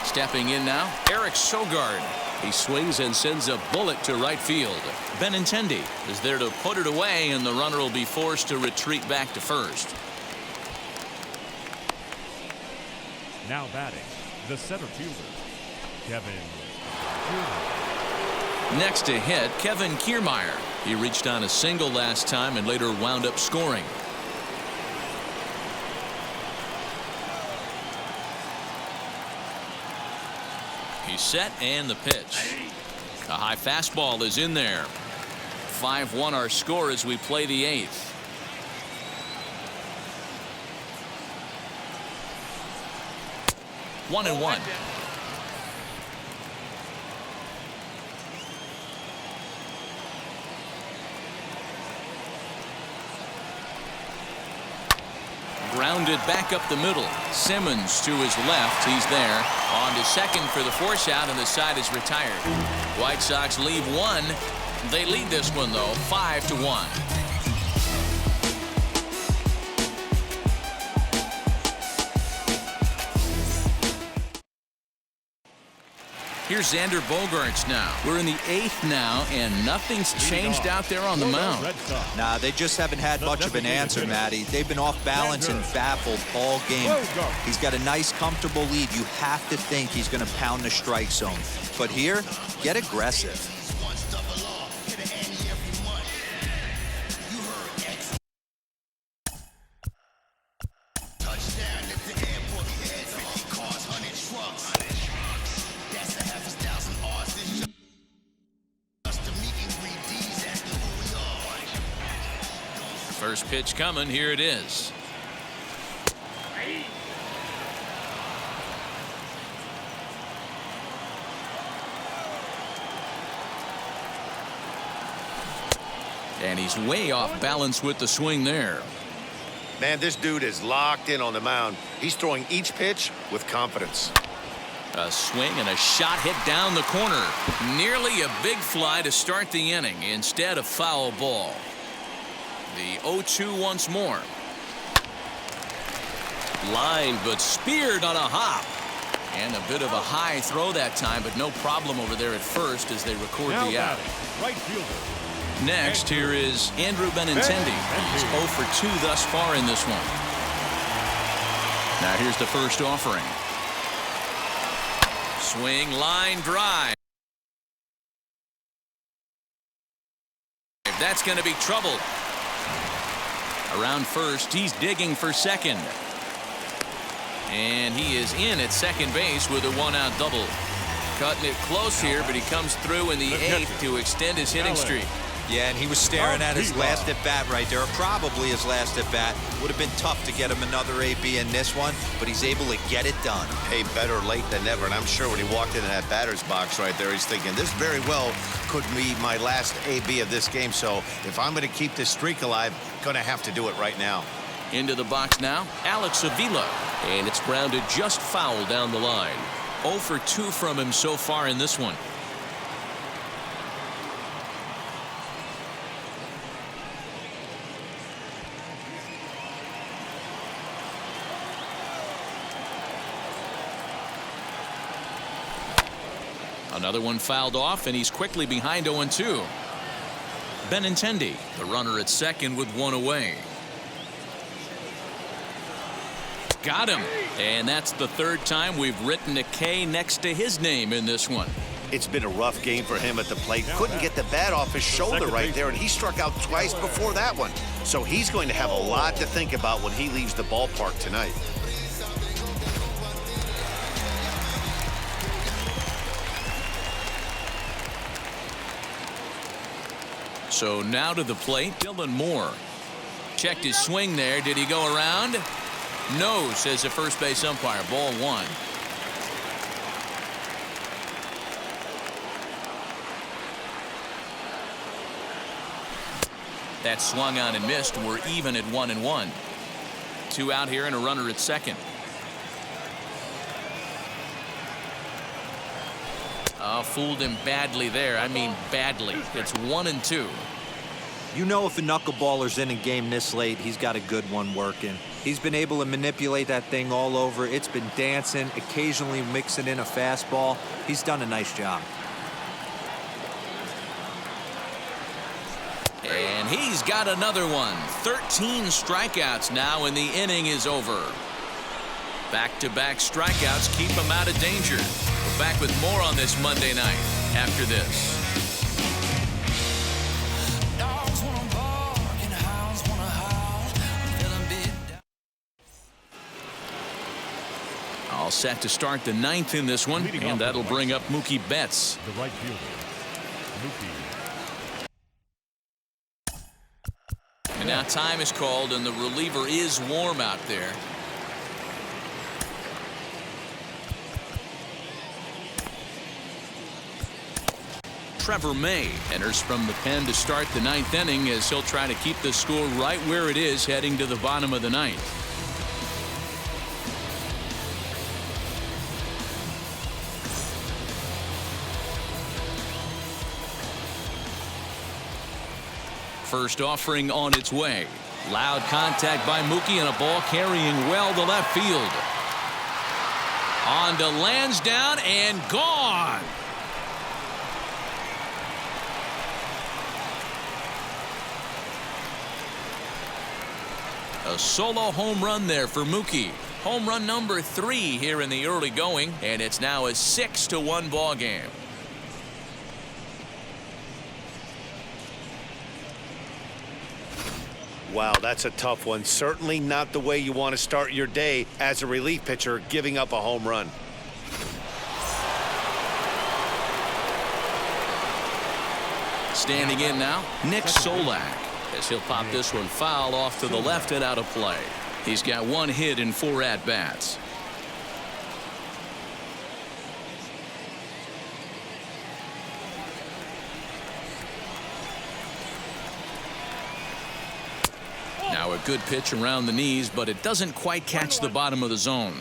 Stepping in now, Eric Sogard. He swings and sends a bullet to right field. Benintendi is there to put it away, and the runner will be forced to retreat back to first. Now batting, the center fielder, Kevin. Next to hit, Kevin Kiermaier. He reached on a single last time and later wound up scoring. He's set, and the pitch. A high fastball is in there. 5-1 our score as we play the 8th. One and one. Grounded back up the middle. Simmons to his left. He's there. On to second for the force out, and the side is retired. White Sox leave one. They lead this one, though, 5-1. Here's Xander Bogaerts now. We're in the 8th now, and nothing's changed out there on the mound. Nah, they just haven't had much of an answer, Matty. They've been off balance and baffled all game. He's got a nice, comfortable lead. You have to think he's going to pound the strike zone. But here, get aggressive. First pitch coming. Here it is. And he's way off balance with the swing there. Man, this dude is locked in on the mound. He's throwing each pitch with confidence. A swing and a shot hit down the corner. Nearly a big fly to start the inning. Instead, a foul ball. The 0-2 once more. Line, but speared on a hop. And a bit of a high throw that time, but no problem over there at first as they record Now the out. batting, right fielder. Next, here is Andrew Benintendi. He's 0 for 2 thus far in this one. Now here's the first offering. Swing, line drive. That's going to be trouble. Around first, he's digging for second. And he is in at second base with a one-out double. Cutting it close here, but he comes through in the 8th to extend his hitting streak. Yeah, and he was staring at his last at-bat right there, or probably his last at-bat. Would have been tough to get him another AB in this one, but he's able to get it done. Hey, better late than never, and I'm sure when he walked into that batter's box right there, he's thinking, this very well could be my last AB of this game, so if I'm going to keep this streak alive, going to have to do it right now. Into the box now, Alex Avila. And it's grounded just foul down the line. 0 for 2 from him so far in this one. Another one fouled off, and he's quickly behind 0-2. Benintendi, the runner at second with one away. Got him. And that's the third time we've written a K next to his name in this one. It's been a rough game for him at the plate. Couldn't get the bat off his shoulder right there, and he struck out twice before that one. So he's going to have a lot to think about when he leaves the ballpark tonight. So now to the plate, Dylan Moore. Checked his swing there. Did he go around? No, says the first base umpire. Ball one. That swung on and missed. We're even at 1-1. 2 out here and a runner at second. Oh, fooled him badly there. I mean badly. It's 1-2. You know, if a knuckleballer's in a game this late, he's got a good one working. He's been able to manipulate that thing all over. It's been dancing, occasionally mixing in a fastball. He's done a nice job. And he's got another one. 13 strikeouts now, and the inning is over. Back-to-back strikeouts keep him out of danger. We're back with more on this Monday night after this. All set to start the 9th in this one, and that'll bring up Mookie Betts. The right fielder, Mookie. And now time is called, and the reliever is warm out there. Trevor May enters from the pen to start the 9th inning as he'll try to keep the score right where it is heading to the bottom of the 9th. First offering on its way. Loud contact by Mookie and a ball carrying well to left field. On to Lansdowne and gone. A solo home run there for Mookie. Home run number 3 here in the early going, and it's now a 6-1 ball game. Wow, that's a tough one. Certainly not the way you want to start your day as a relief pitcher, giving up a home run. Standing in now, Nick Solak, as he'll pop this one foul off to the left and out of play. He's got 1 hit in 4 at-bats. Now a good pitch around the knees, but it doesn't quite catch the bottom of the zone.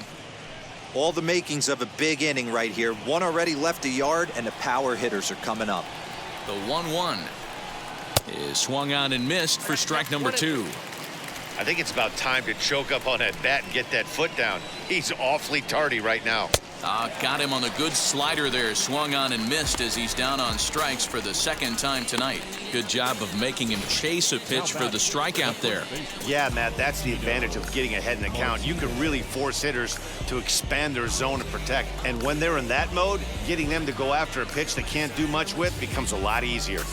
All the makings of a big inning right here. One already left the yard, and the power hitters are coming up. The 1-1 is swung on and missed for strike number 2. I think it's about time to choke up on that bat and get that foot down. He's awfully tardy right now. Got him on the good slider there. Swung on and missed as he's down on strikes for the 2nd time tonight. Good job of making him chase a pitch for the strikeout there. Yeah, Matt, that's the advantage of getting ahead in the count. You can really force hitters to expand their zone and protect. And when they're in that mode, getting them to go after a pitch they can't do much with becomes a lot easier.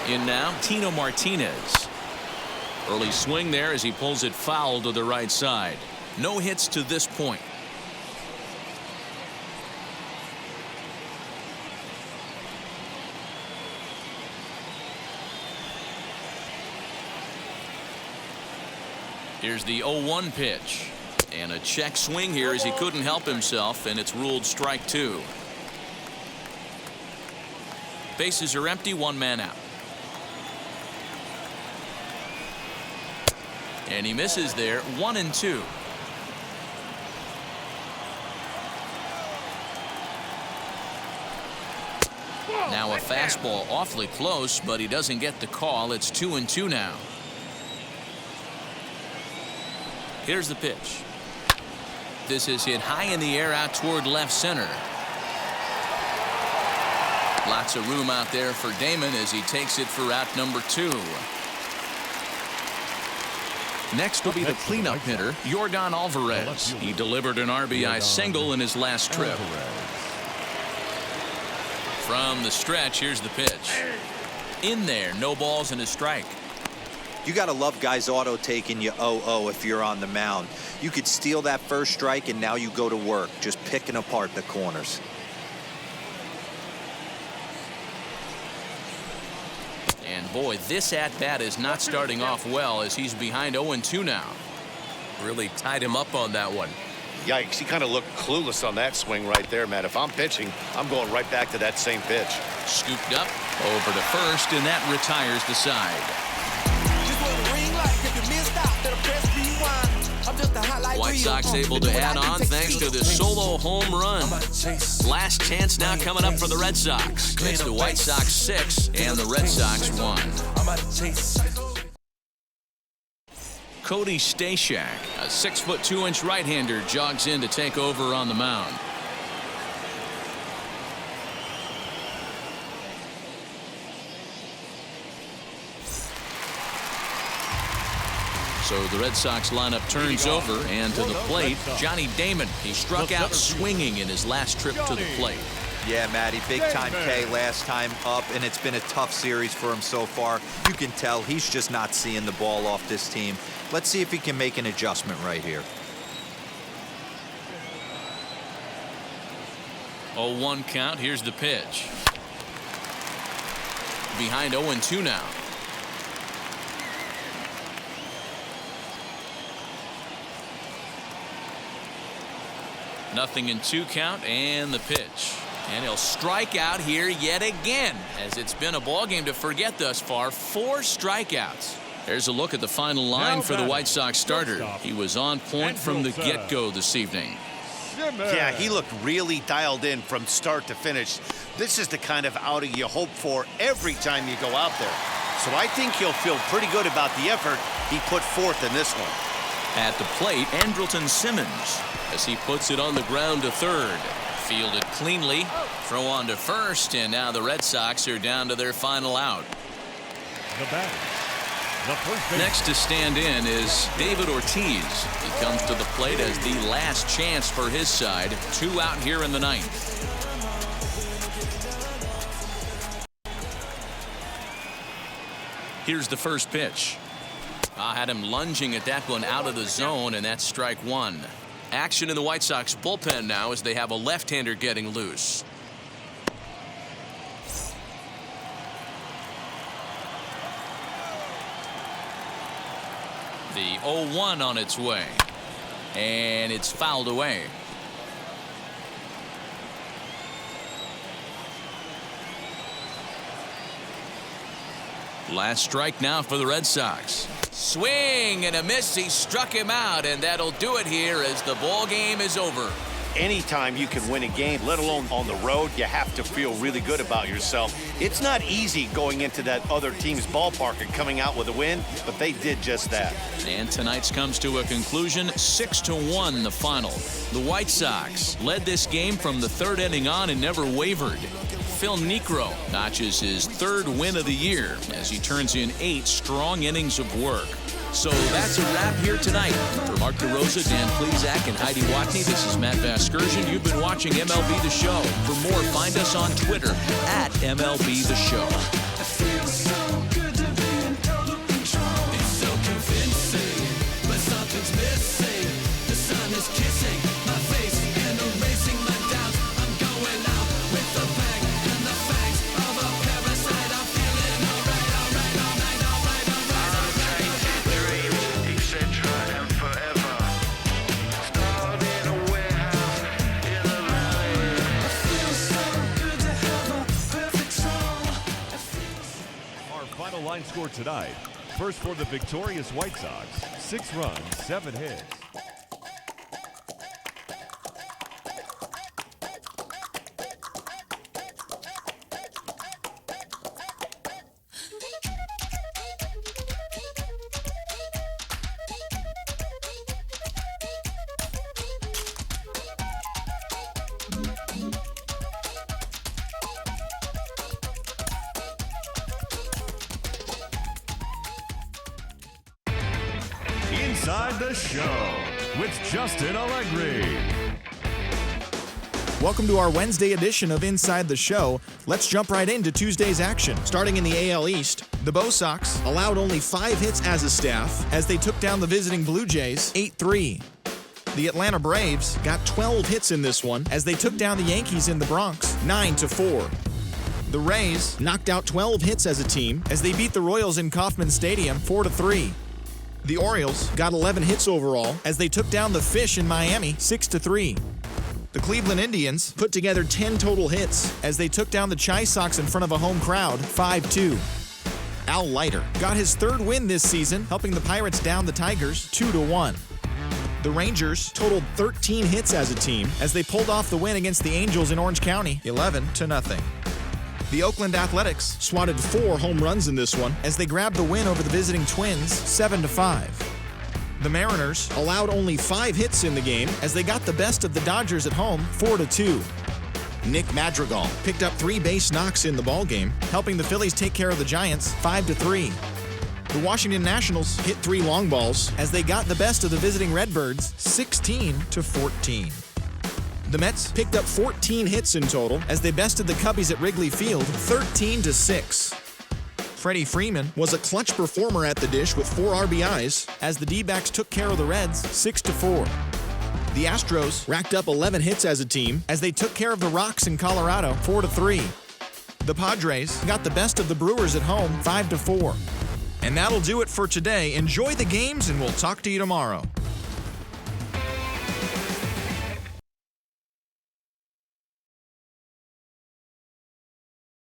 In now, Tino Martinez. Early swing there as he pulls it foul to the right side. No hits to this point. Here's the 0-1 pitch. And a check swing here as he couldn't help himself, and it's ruled strike 2. Bases are empty, 1 man out. And he misses there, 1-2. Now a fastball awfully close, but he doesn't get the call. It's 2-2 now. Here's the pitch. This is hit high in the air out toward left center. Lots of room out there for Damon as he takes it for out number 2. Next will be the cleanup hitter, Yordan Alvarez. He delivered an RBI single in his last trip. From the stretch, here's the pitch. In there, no balls and a strike. You got to love guys auto taking you 0-0 if you're on the mound. You could steal that first strike, and now you go to work, just picking apart the corners. And boy, this at-bat is not starting off well as he's behind 0-2 now. Really tied him up on that one. Yikes, he kind of looked clueless on that swing right there, Matt. If I'm pitching, I'm going right back to that same pitch. Scooped up over to first, and that retires the side. White Sox able to add on thanks to the solo home run. Last chance now coming up for the Red Sox. It's the White Sox 6 and the Red Sox 1. Cody Stashak, a 6'2" right-hander, jogs in to take over on the mound. So the Red Sox lineup turns over, and to the plate, Johnny Damon. He struck out swinging in his last trip to the plate. Yeah, Matty, big-time K last time up, and it's been a tough series for him so far. You can tell he's just not seeing the ball off this team. Let's see if he can make an adjustment right here. 0-1 count. Here's the pitch. Behind 0-2 now. Nothing in 2 count, and the pitch. And he'll strike out here yet again, as it's been a ball game to forget thus far. 4 strikeouts. There's a look at the final line for the White Sox starter. He was on point from the get-go this evening. Yeah, he looked really dialed in from start to finish. This is the kind of outing you hope for every time you go out there. So I think he'll feel pretty good about the effort he put forth in this one. At the plate, Andrelton Simmons, as he puts it on the ground to third. Fielded cleanly, throw on to first, and now the Red Sox are down to their final out. The batter, the first base. Next to stand in is David Ortiz. He comes to the plate as the last chance for his side. 2 out here in the 9th. Here's the first pitch. Had him lunging at that one out of the zone, and that's strike 1. Action in the White Sox bullpen now as they have a left-hander getting loose. The 0-1 on its way, and it's fouled away. Last strike now for the Red Sox. Swing and a miss. He struck him out, and that'll do it here as the ball game is over. Anytime you can win a game, let alone on the road, you have to feel really good about yourself. It's not easy going into that other team's ballpark and coming out with a win, but they did just that. And tonight's comes to a conclusion, 6-1 the final. The White Sox led this game from the 3rd inning on and never wavered. Phil Niekro notches his 3rd win of the year as he turns in 8 strong innings of work. So that's a wrap here tonight. For Mark DeRosa, Dan Plezak, and Heidi Watney, this is Matt Vasgersian. You've been watching MLB The Show. For more, find us on Twitter at MLB The Show. Line score tonight. First for the victorious White Sox, 6 runs, 7 hits. Inside the Show with Justin Allegri. Welcome to our Wednesday edition of Inside the Show. Let's jump right into Tuesday's action. Starting in the AL East, The Bo Sox allowed only 5 hits as a staff as they took down the visiting Blue Jays 8-3. The Atlanta Braves got 12 hits in this one as they took down the Yankees in the Bronx 9-4. The Rays knocked out 12 hits as a team as they beat the Royals in Kauffman Stadium 4-3. The Orioles got 11 hits overall as they took down the Fish in Miami 6-3. The Cleveland Indians put together 10 total hits as they took down the Chi Sox in front of a home crowd 5-2. Al Leiter got his 3rd win this season, helping the Pirates down the Tigers 2-1. The Rangers totaled 13 hits as a team as they pulled off the win against the Angels in Orange County 11-0. The Oakland Athletics swatted 4 home runs in this one as they grabbed the win over the visiting Twins 7-5. The Mariners allowed only 5 hits in the game as they got the best of the Dodgers at home 4-2. Nick Madrigal picked up 3 base knocks in the ballgame, helping the Phillies take care of the Giants 5-3. The Washington Nationals hit 3 long balls as they got the best of the visiting Redbirds 16-14. The Mets picked up 14 hits in total as they bested the Cubbies at Wrigley Field 13-6. Freddie Freeman was a clutch performer at the dish with 4 RBIs as the D-backs took care of the Reds 6-4. The Astros racked up 11 hits as a team as they took care of the Rocks in Colorado 4-3. The Padres got the best of the Brewers at home 5-4. And that'll do it for today. Enjoy the games, and we'll talk to you tomorrow.